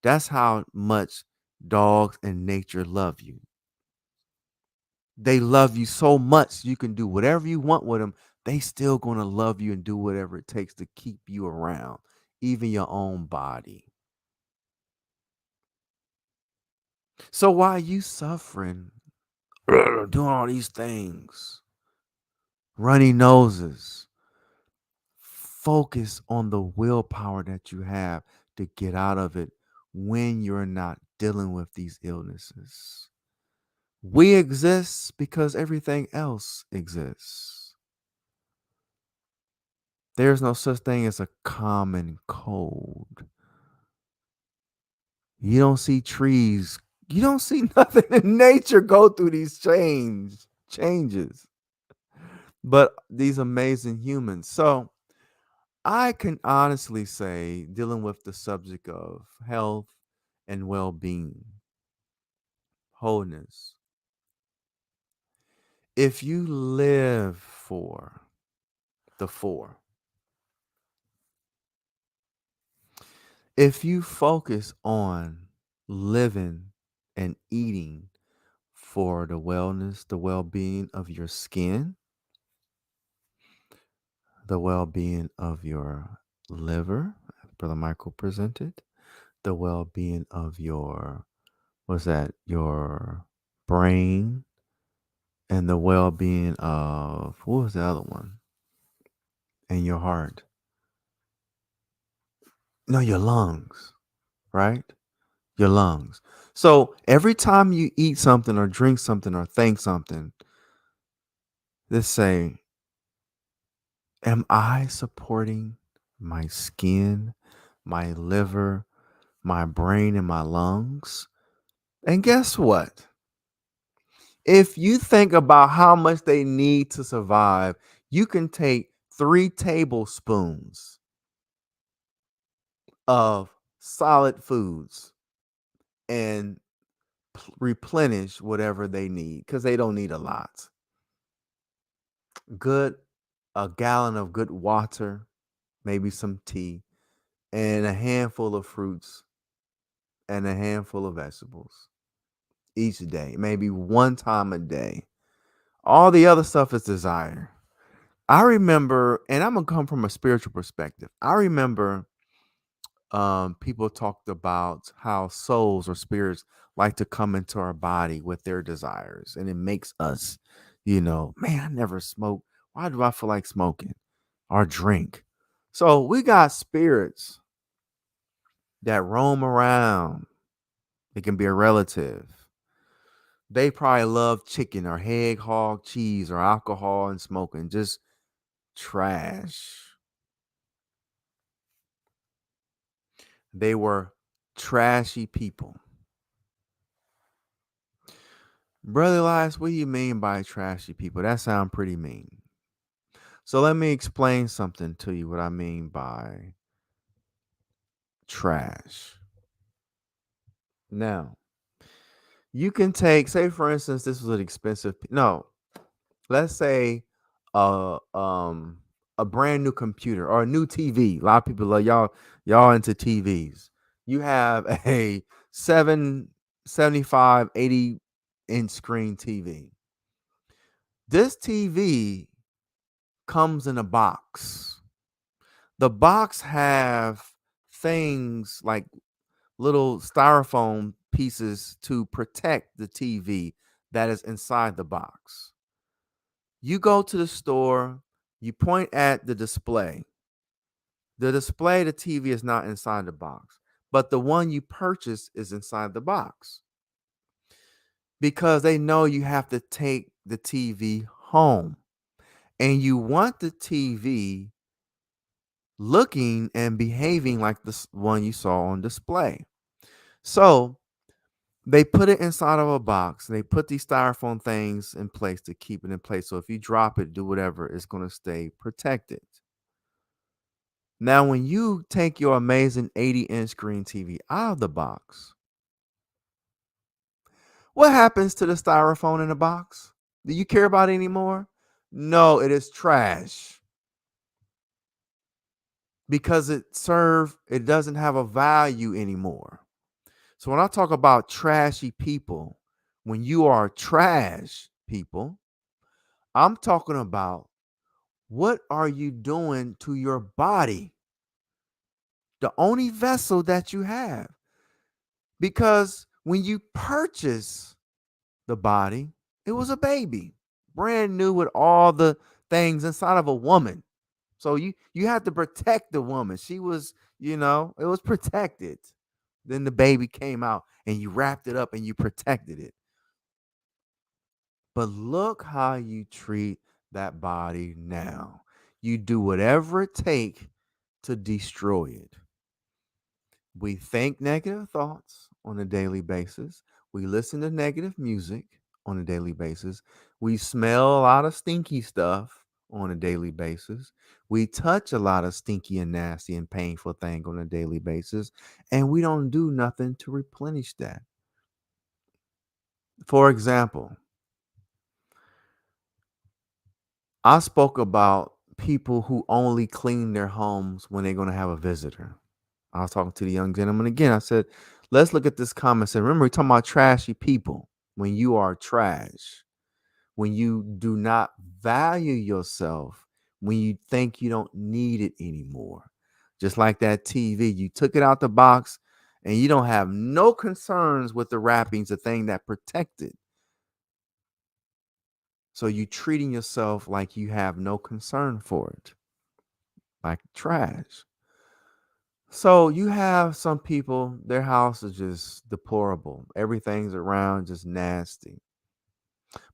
Speaker 2: That's how much dogs and nature love you. They love you so much you can do whatever you want with them. They still gonna love you and do whatever it takes to keep you around, even your own body. So while you suffering, doing all these things, runny noses, focus on the willpower that you have to get out of it when you're not dealing with these illnesses. We exist because everything else exists. There's no such thing as a common cold. You don't see trees. You don't see nothing in nature go through these changes. But these amazing humans. So I can honestly say, dealing with the subject of health and well-being, wholeness, If you live for the four, if you focus on living and eating for the wellness, the well being of your skin, the well being of your liver, as Brother Michael presented, the well being of your, what's that, your brain, and the well being of, what was the other one? And your heart. No, your lungs, right? Your lungs. So every time you eat something or drink something or think something, let's say, am I supporting my skin, my liver, my brain, and my lungs? And guess what? If you think about how much they need to survive, you can take 3 tablespoons of solid foods and replenish whatever they need because they don't need a lot. Good, a gallon of good water, maybe some tea, and a handful of fruits and a handful of vegetables each day, maybe one time a day. All the other stuff is desire. I remember, and I'm gonna come from a spiritual perspective. I remember people talked about how souls or spirits like to come into our body with their desires, and it makes us, man, I never smoke. Why do I feel like smoking or drink? So we got spirits that roam around. It can be a relative. They probably love chicken or egg, hog, cheese, or alcohol and smoking. Just trash. They were trashy people. Brother Elias, what do you mean by trashy people? That sounds pretty mean. So let me explain something to you what I mean by trash. Now, you can take, say for instance, this was an expensive, no, let's say a brand new computer or a new TV. A lot of people like y'all into TVs. You have a 75, 80-inch screen TV. This TV comes in a box. The box have things like little styrofoam pieces to protect the TV that is inside the box. You go to the store, you point at the display. The display, the TV is not inside the box, but the one you purchase is inside the box because they know you have to take the TV home and you want the TV looking and behaving like the one you saw on display. So they put it inside of a box and they put these styrofoam things in place to keep it in place. So if you drop it, do whatever, it's going to stay protected. Now, when you take your amazing 80-inch screen TV out of the box, what happens to the styrofoam in the box? Do you care about it anymore? No, it is trash because it doesn't have a value anymore. So when I talk about trashy people, when you are trash people, I'm talking about what are you doing to your body? The only vessel that you have. Because when you purchase the body, it was a baby, brand new with all the things inside of a woman. So you had to protect the woman. She was, it was protected. Then the baby came out and you wrapped it up and you protected it. But look how you treat that body now. You do whatever it takes to destroy it. We think negative thoughts on a daily basis. We listen to negative music on a daily basis. We smell a lot of stinky stuff on a daily basis. We touch a lot of stinky and nasty and painful things on a daily basis. And we don't do nothing to replenish that. For example, I spoke about people who only clean their homes when they're going to have a visitor. I was talking to the young gentleman again. I said, let's look at this comment. And remember, we're talking about trashy people. When you are trash, when you do not value yourself, when you think you don't need it anymore. Just like that TV, you took it out the box and you don't have no concerns with the wrappings, the thing that protected. So you treating yourself like you have no concern for it, like trash. So you have some people, their house is just deplorable. Everything's around just nasty.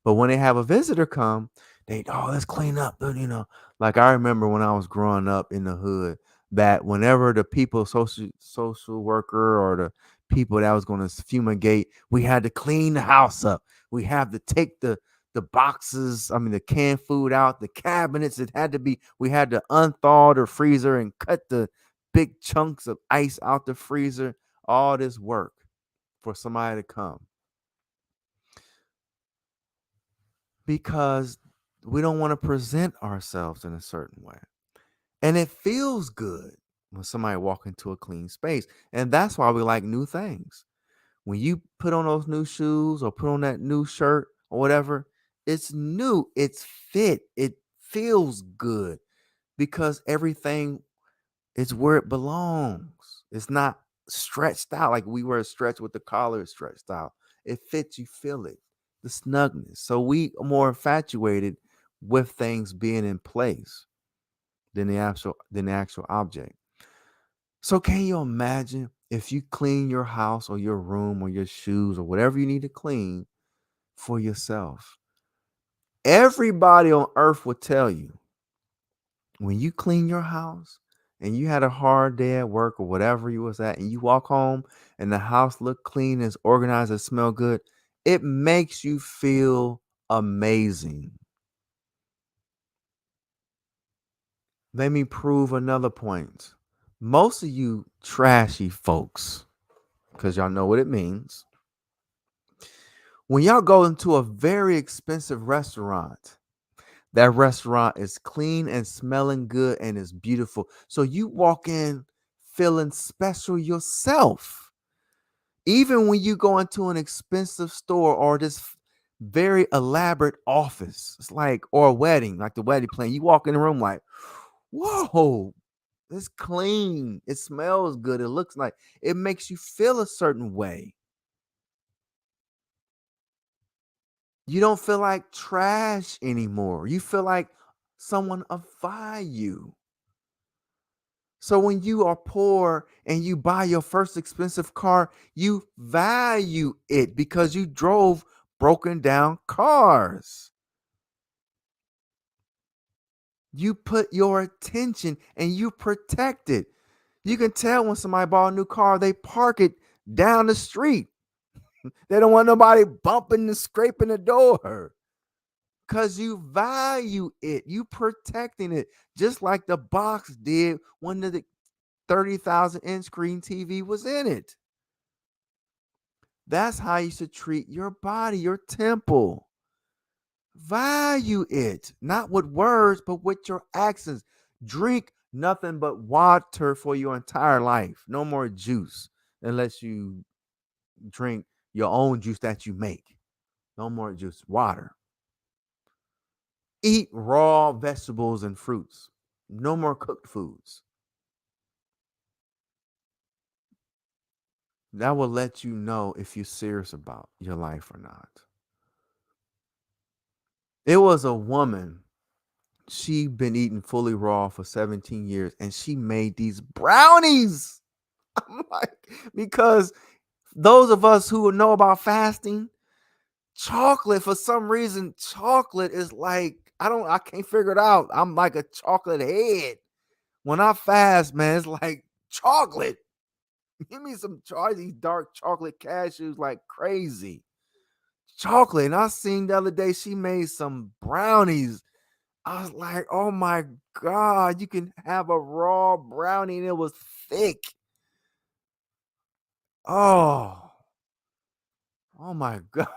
Speaker 2: But when they have a visitor come, let's clean up, dude. Like I remember when I was growing up in the hood, that whenever the people, social worker or the people that was going to fumigate, we had to clean the house up. We had to take the boxes, the canned food out, the cabinets. It had to be, we had to unthaw the freezer and cut the big chunks of ice out the freezer. All this work for somebody to come, because we don't want to present ourselves in a certain way. And it feels good when somebody walk into a clean space. And that's why we like new things. When you put on those new shoes or put on that new shirt or whatever, it's new, it's fit, it feels good because everything is where it belongs. It's not stretched out like we wear a stretch with the collar stretched out. It fits, you feel it, the snugness. So we are more infatuated with things being in place than the actual object. So can you imagine if you clean your house or your room or your shoes or whatever you need to clean for yourself? Everybody on earth would tell you, when you clean your house and you had a hard day at work or whatever you was at, and you walk home and the house look clean, is organized, and smell good, it makes you feel amazing. Let me prove another point. Most of you trashy folks, because y'all know what it means, when y'all go into a very expensive restaurant, that restaurant is clean and smelling good and is beautiful. So you walk in feeling special yourself. Even when you go into an expensive store or this very elaborate office, it's like, or a wedding, like the wedding plan, you walk in the room like, whoa, it's clean. It smells good. It looks like, it makes you feel a certain way. You don't feel like trash anymore. You feel like someone of value. So when you are poor and you buy your first expensive car, you value it because you drove broken down cars. You put your attention and you protect it. You can tell when somebody bought a new car, they park it down the street. They don't want nobody bumping and scraping the door because you value it. You protecting it, just like the box did when the 30,000 inch screen TV was in it. That's how you should treat your body, your temple. Value it, not with words, but with your actions. Drink nothing but water for your entire life. No more juice unless you drink your own juice that you make. No more juice, water. Eat raw vegetables and fruits. No more cooked foods. That will let you know if you're serious about your life or not. It was a woman. She been eating fully raw for 17 years and she made these brownies. I'm like, because those of us who know about fasting, chocolate, for some reason, chocolate is like, I can't figure it out. I'm like a chocolate head. When I fast, man, it's like chocolate. Give me some these dark chocolate cashews like crazy. Chocolate. And I seen the other day she made some brownies. I was like, oh my God, you can have a raw brownie and it was thick. Oh, oh my God.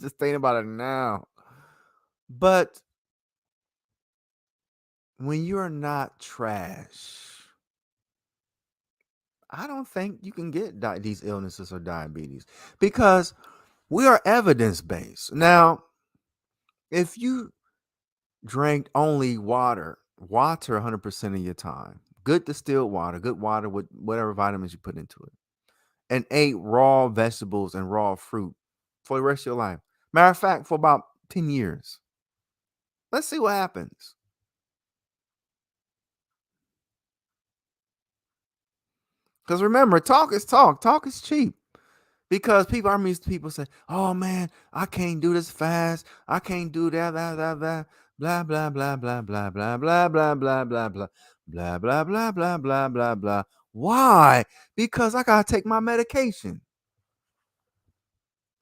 Speaker 2: Just thinking about it now. But when you're not trash, I don't think you can get these illnesses or diabetes because we are evidence based. Now, if you drank only water 100% of your time, good distilled water, good water with whatever vitamins you put into it, and ate raw vegetables and raw fruit for the rest of your life. Matter of fact, for about 10 years. Let's see what happens. Because remember, talk is talk. Talk is cheap. Because people say, oh man, I can't do this fast. I can't do that, blah, blah, blah, blah, blah, blah, blah, blah, blah, blah, blah, blah, blah, blah, blah, blah, blah, blah. Why? Because I gotta take my medication.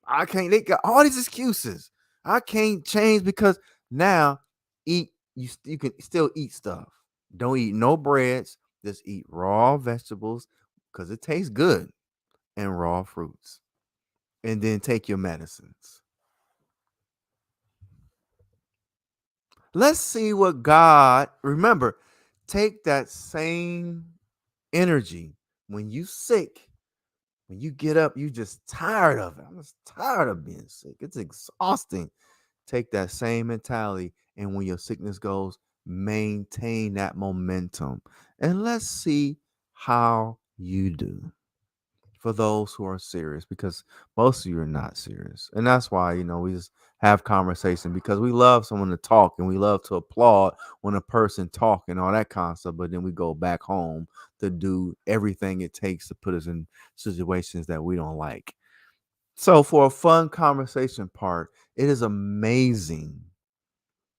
Speaker 2: I can't. They got all these excuses. I can't change because now you can still eat stuff. Don't eat no breads. Just eat raw vegetables because it tastes good and raw fruits. And then take your medicines. Let's see what God, remember, take that same energy when you sick, when you get up, you just tired of it. I'm just tired of being sick. It's exhausting. Take that same mentality, and when your sickness goes, maintain that momentum. And let's see how you do for those who are serious, because most of you are not serious. And that's why, we just have conversation, because we love someone to talk and we love to applaud when a person talk and all that kind of stuff. But then we go back home to do everything it takes to put us in situations that we don't like. So for a fun conversation part, it is amazing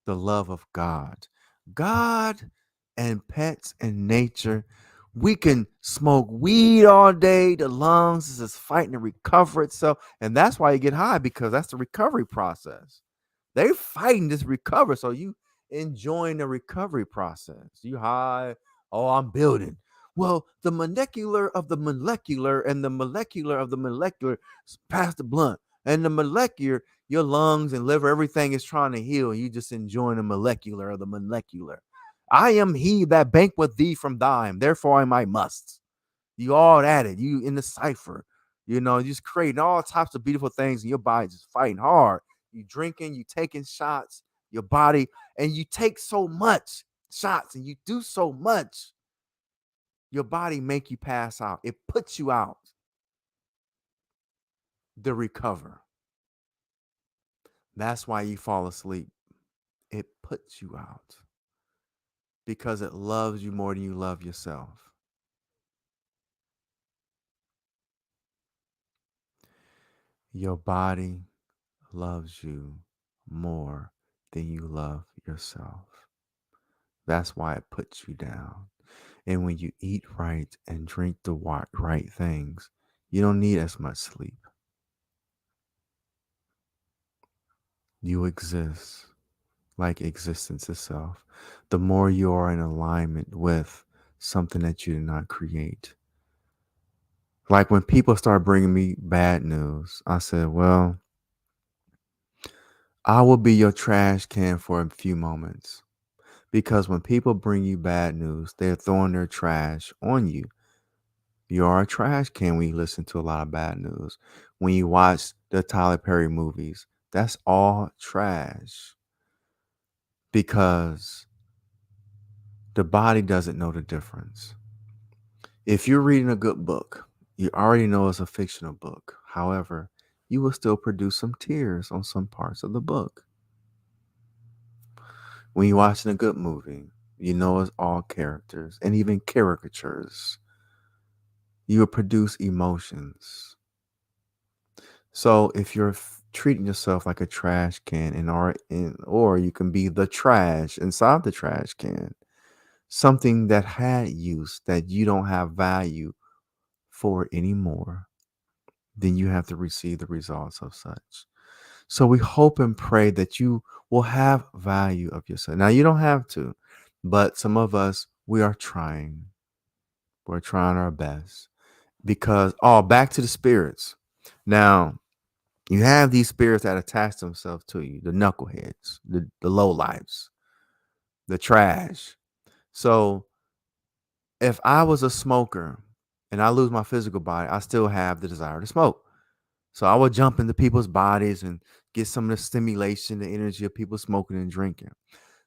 Speaker 2: the love of God. God and pets and nature. We can smoke weed all day. The lungs is just fighting to recover itself. And that's why you get high, because that's the recovery process. They're fighting this recover. So you enjoying the recovery process. You high. Oh, I'm building. Well, the molecular of the molecular and the molecular of the molecular past the blunt. And the molecular, your lungs and liver, everything is trying to heal. And you just enjoying the molecular of the molecular. I am he that banquet thee from thine, therefore I must. You all at it. You in the cipher. Just creating all types of beautiful things, and your body just fighting hard. You drinking, you taking shots, your body, and you take so much shots and you do so much, your body make you pass out. It puts you out. The recover. That's why you fall asleep. It puts you out because it loves you more than you love yourself. Your body loves you more than you love yourself. That's why it puts you down. And when you eat right and drink the right things, you don't need as much sleep. You exist like existence itself. The more you are in alignment with something that you did not create. Like when people start bringing me bad news, I said, well, I will be your trash can for a few moments. Because when people bring you bad news, they're throwing their trash on you. You are a trash can when you listen to a lot of bad news. When you watch the Tyler Perry movies, that's all trash. Because the body doesn't know the difference. If you're reading a good book, you already know it's a fictional book. However, you will still produce some tears on some parts of the book. When you're watching a good movie, you know it's all characters and even caricatures. You will produce emotions. So if you're treating yourself like a trash can, or you can be the trash inside the trash can, something that had use that you don't have value for anymore, then you have to receive the results of such. So we hope and pray that you will have value of yourself. Now you don't have to, but some of us, we are trying. We're trying our best because, back to the spirits. Now, you have these spirits that attach themselves to you, the knuckleheads, the low lives, the trash. So if I was a smoker and I lose my physical body, I still have the desire to smoke. So I would jump into people's bodies and get some of the stimulation, the energy of people smoking and drinking.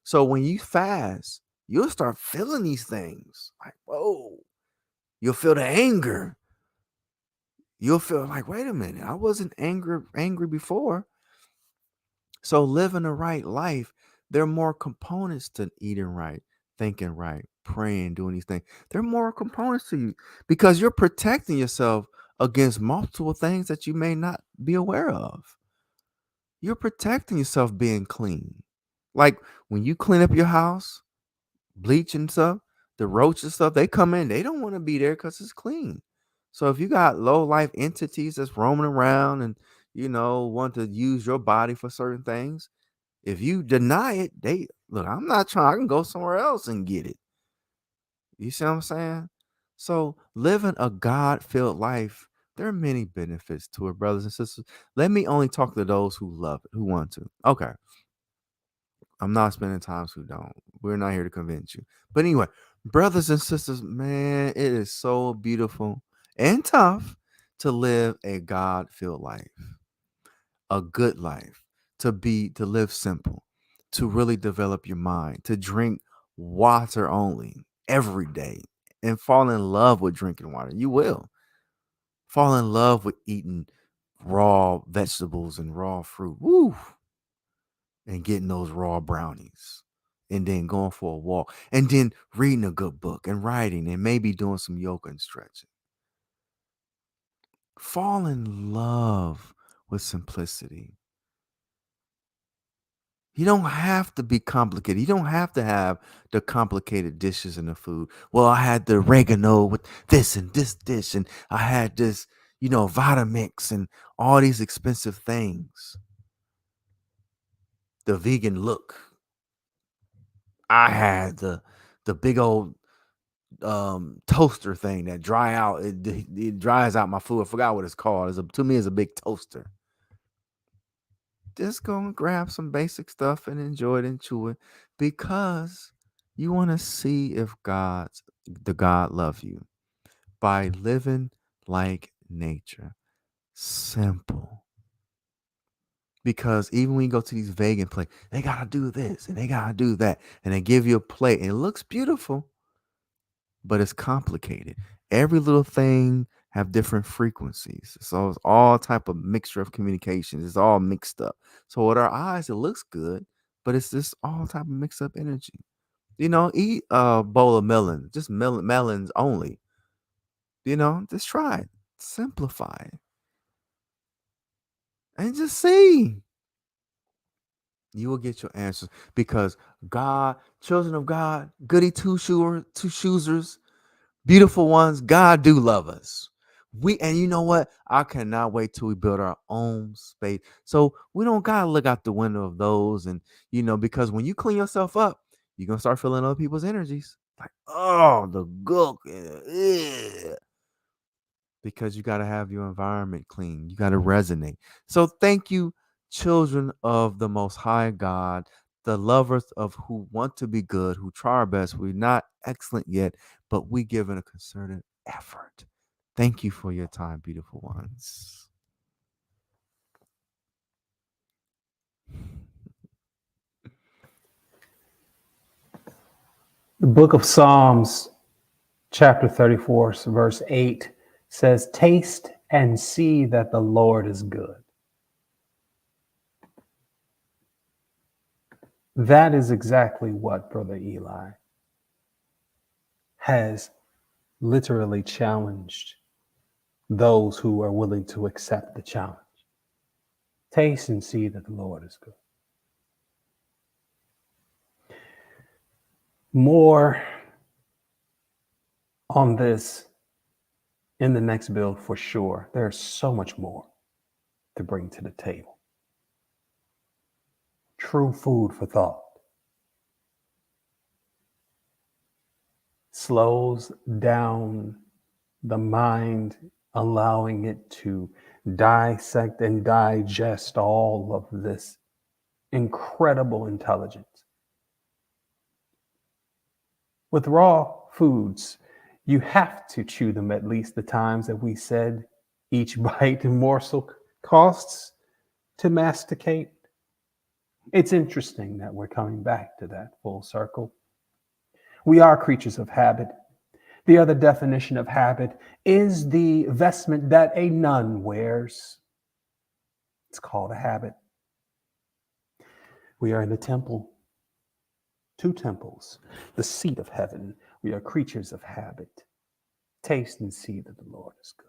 Speaker 2: So when you fast, you'll start feeling these things. Like, whoa, you'll feel the anger. You'll feel like, wait a minute, I wasn't angry before. So living the right life, there are more components to eating right, thinking right, praying, doing these things. There are more components to you because you're protecting yourself against multiple things that you may not be aware of. You're protecting yourself being clean. Like when you clean up your house, bleach and stuff, the roaches and stuff, they come in, they don't want to be there because it's clean. So if you got low life entities that's roaming around and want to use your body for certain things, if you deny it, they look, I'm not trying, I can go somewhere else and get it. You see what I'm saying? So living a God-filled life, there are many benefits to it, brothers and sisters. Let me only talk to those who love it, who want to. Okay. I'm not spending times who don't. We're not here to convince you. But anyway, brothers and sisters, man, it is so beautiful and tough to live a God-filled life, a good life, to live simple, to really develop your mind, to drink water only every day and fall in love with drinking water. You will fall in love with eating raw vegetables and raw fruit. Woo! And getting those raw brownies and then going for a walk and then reading a good book and writing and maybe doing some yoga and stretching. Fall in love with simplicity. You don't have to be complicated. You don't have to have the complicated dishes in the food. Well, I had the oregano with this and this dish, and I had this, Vitamix and all these expensive things. The vegan look. I had the big old toaster thing that it dries out my food. I forgot what it's called. To me, it's a big toaster. Just go and grab some basic stuff and enjoy it and chew it because you want to see if the God love you by living like nature. Simple. Because even when you go to these vegan places, they gotta do this and they gotta do that, and they give you a plate and it looks beautiful, but it's complicated. Every little thing have different frequencies. So it's all type of mixture of communications. It's all mixed up. So with our eyes, it looks good, but it's just all type of mixed up energy. Eat a bowl of melon, just melons only. Just try it. Simplify it. And just see. You will get your answers because God, children of God, goody two shoesers, beautiful ones, God do love us. And you know what? I cannot wait till we build our own space. So we don't gotta look out the window of those. And because when you clean yourself up, you're gonna start feeling other people's energies. Like, oh, the gook. Because you gotta have your environment clean. You gotta resonate. So thank you, children of the most high God, the lovers of who want to be good, who try our best. We're not excellent yet, but we give it a concerted effort. Thank you for your time, beautiful ones.
Speaker 1: The book of Psalms, chapter 34, verse 8 says, "Taste and see that the Lord is good." That is exactly what Brother Eli has literally challenged those who are willing to accept the challenge. Taste and see that the Lord is good. More on this in the next build for sure. There's so much more to bring to the table. True food for thought. Slows down the mind, allowing it to dissect and digest all of this incredible intelligence. With raw foods, you have to chew them at least the times that we said each bite and morsel costs to masticate. It's interesting that we're coming back to that full circle. We are creatures of habit. The other definition of habit is the vestment that a nun wears. It's called a habit. We are in the temple, two temples, the seat of heaven. We are creatures of habit. Taste and see that the Lord is good.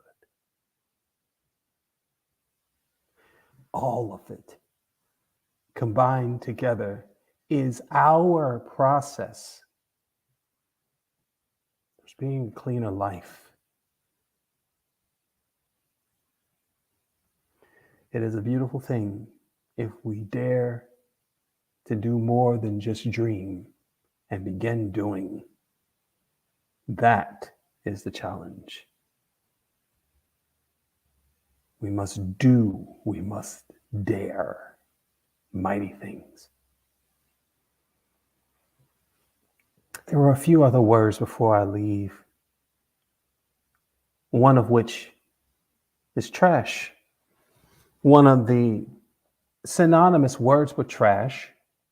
Speaker 1: All of it combined together is our process of being a cleaner life. It is a beautiful thing if we dare to do more than just dream and begin doing. That is the challenge. We must do, we must dare mighty things. There were a few other words before I leave, one of which is trash. One of the synonymous words with trash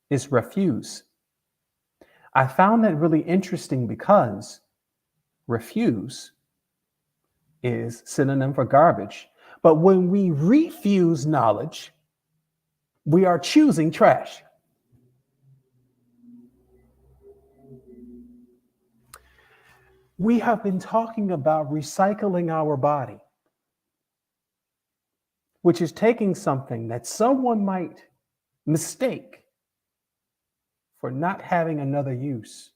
Speaker 1: is refuse. I found that really interesting because refuse is synonym for garbage. But when we refuse knowledge, we are choosing trash. We have been talking about recycling our body, which is taking something that someone might mistake for not having another use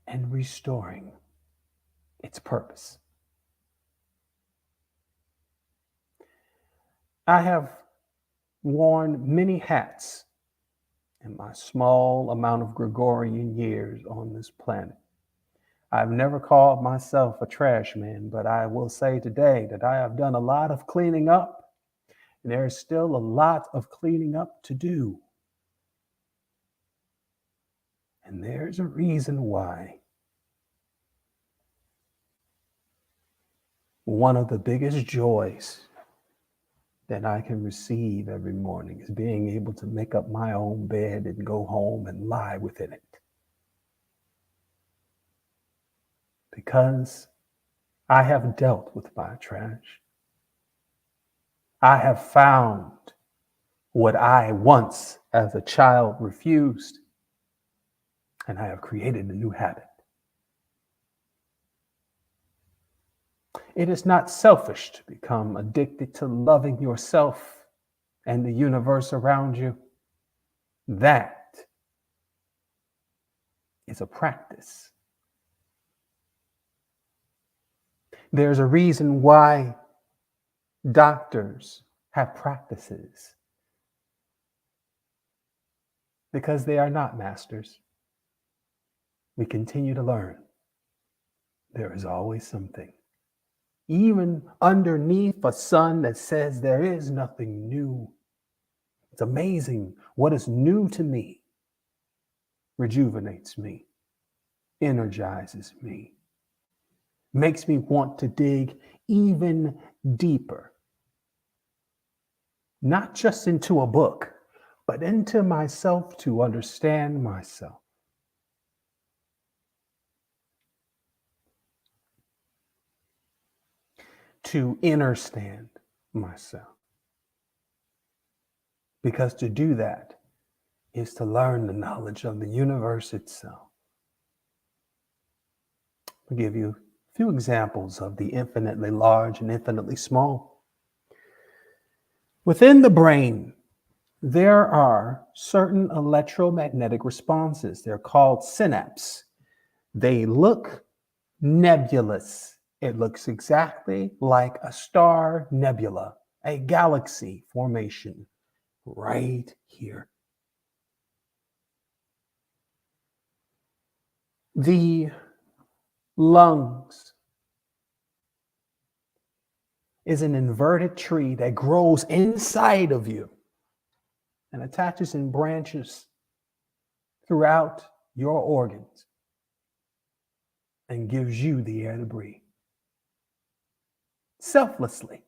Speaker 1: and restoring its purpose. I have worn many hats in my small amount of Gregorian years on this planet. I've never called myself a trash man, but I will say today that I have done a lot of cleaning up, and there is still a lot of cleaning up to do. And there's a reason why. One of the biggest joys that I can receive every morning is being able to make up my own bed and go home and lie within it. Because I have dealt with my trash. I have found what I once as a child refused, and I have created a new habit. It is not selfish to become addicted to loving yourself and the universe around you. That is a practice. There's a reason why doctors have practices, because they are not masters. We continue to learn. There is always something. Even underneath a sun that says there is nothing new. It's amazing what is new to me rejuvenates me, energizes me, makes me want to dig even deeper. Not just into a book, but into myself to understand myself. To understand myself. Because to do that is to learn the knowledge of the universe itself. I'll give you a few examples of the infinitely large and infinitely small. Within the brain, there are certain electromagnetic responses. They're called synapses. They look nebulous. It looks exactly like a star nebula, a galaxy formation right here. The lungs is an inverted tree that grows inside of you and attaches in branches throughout your organs and gives you the air to breathe selflessly.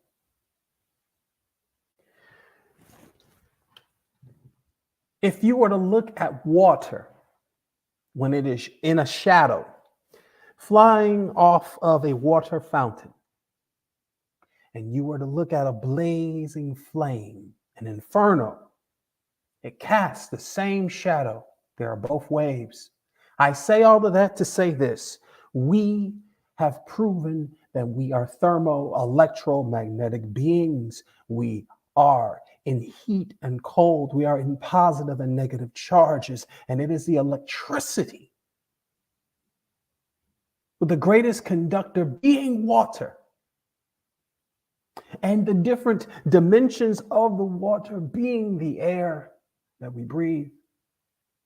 Speaker 1: If you were to look at water when it is in a shadow, flying off of a water fountain, and you were to look at a blazing flame, an inferno, it casts the same shadow. There are both waves. I say all of that to say this. We have proven that we are thermo-electromagnetic beings. We are in heat and cold. We are in positive and negative charges. And it is the electricity, with the greatest conductor being water, and the different dimensions of the water being the air that we breathe,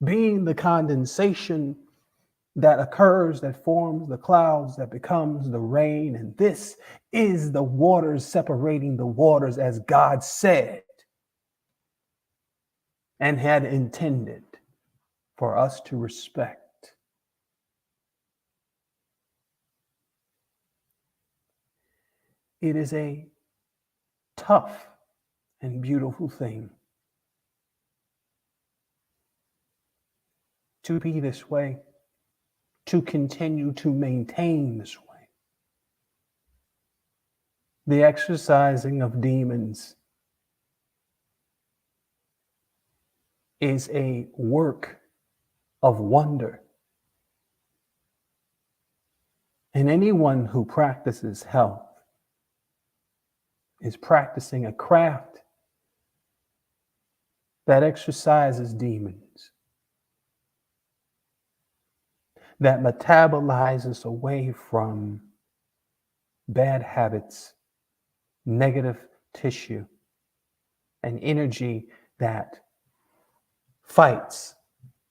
Speaker 1: being the condensation that occurs, that forms the clouds, that becomes the rain. And this is the waters separating the waters as God said and had intended for us to respect. It is a tough and beautiful thing to be this way, to continue to maintain this way. The exorcising of demons is a work of wonder. And anyone who practices health is practicing a craft that exorcises demons, that metabolizes away from bad habits, negative tissue, and energy that fights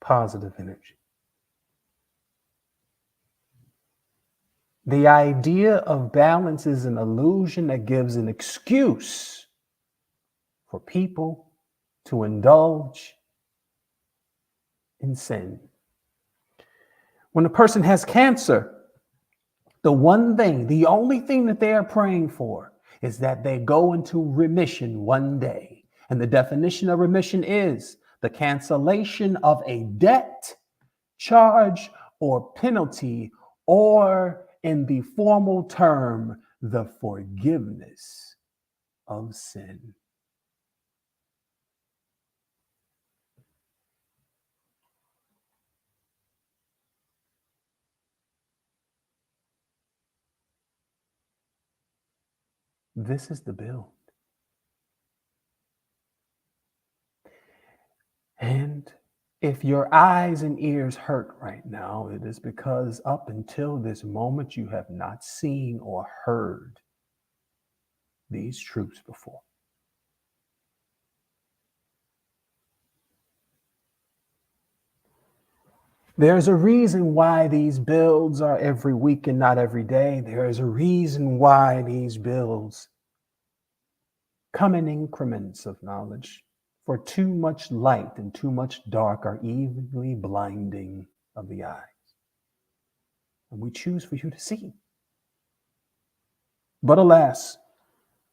Speaker 1: positive energy. The idea of balance is an illusion that gives an excuse for people to indulge in sin. When a person has cancer, the only thing that they are praying for is that they go into remission one day. And the definition of remission is the cancellation of a debt, charge, or penalty, or in the formal term, the forgiveness of sin. This is the build. And if your eyes and ears hurt right now, it is because up until this moment, you have not seen or heard these truths before. There's a reason why these builds are every week and not every day. There is a reason why these builds come in increments of knowledge. For too much light and too much dark are evenly blinding of the eyes. And we choose for you to see. But alas,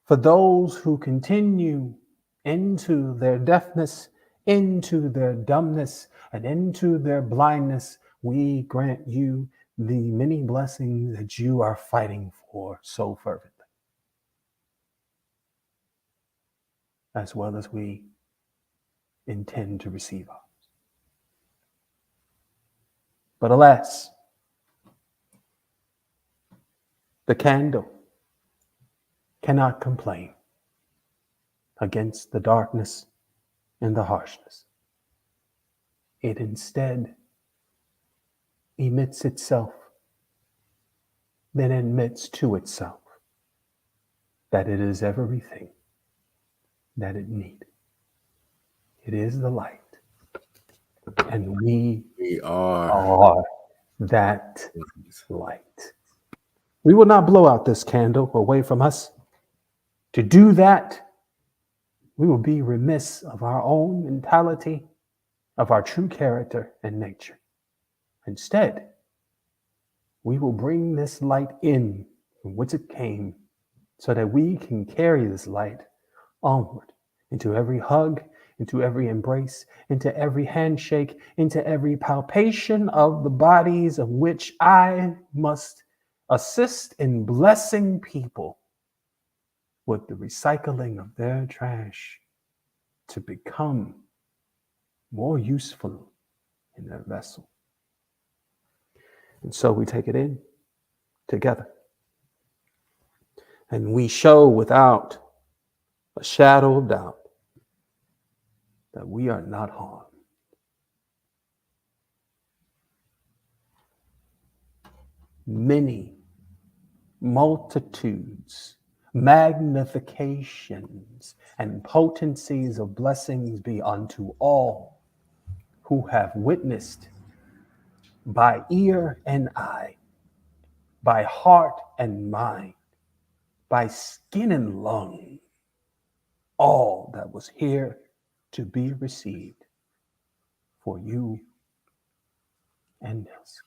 Speaker 1: for those who continue into their deafness, into their dumbness, and into their blindness, we grant you the many blessings that you are fighting for so fervently, as well as we intend to receive ours. But alas, the candle cannot complain against the darkness and the harshness. It instead emits itself, then admits to itself that it is everything that it needs. It is the light, and we are that light. We will not blow out this candle away from us. To do that, we will be remiss of our own mentality of our true character and nature. Instead, we will bring this light in from which it came so that we can carry this light onward into every hug, into every embrace, into every handshake, into every palpation of the bodies of which I must assist in blessing people with the recycling of their trash to become more useful in their vessel. And so we take it in together. And we show without a shadow of doubt that we are not harmed. Many multitudes, magnifications, and potencies of blessings be unto all who have witnessed by ear and eye, by heart and mind, by skin and lung, all that was here to be received for you and us.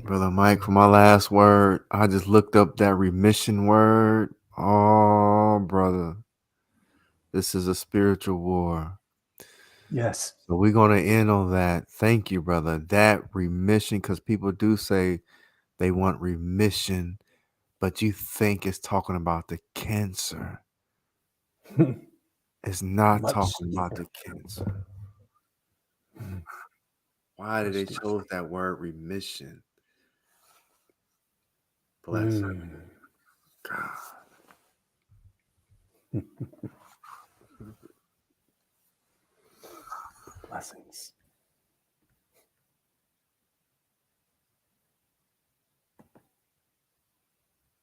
Speaker 2: Brother Mike, for my last word, I just looked up that remission word. Oh, brother, this is a spiritual war.
Speaker 1: Yes.
Speaker 2: So we're going to end on that. Thank you, brother. That remission, because people do say they want remission, but you think it's talking about the cancer. It's not
Speaker 1: Much
Speaker 2: talking about
Speaker 1: deeper.
Speaker 2: the cancer. Why did
Speaker 1: Much
Speaker 2: they
Speaker 1: deeper.
Speaker 2: chose that word remission? Bless
Speaker 1: Mm.
Speaker 2: God.
Speaker 1: Blessings.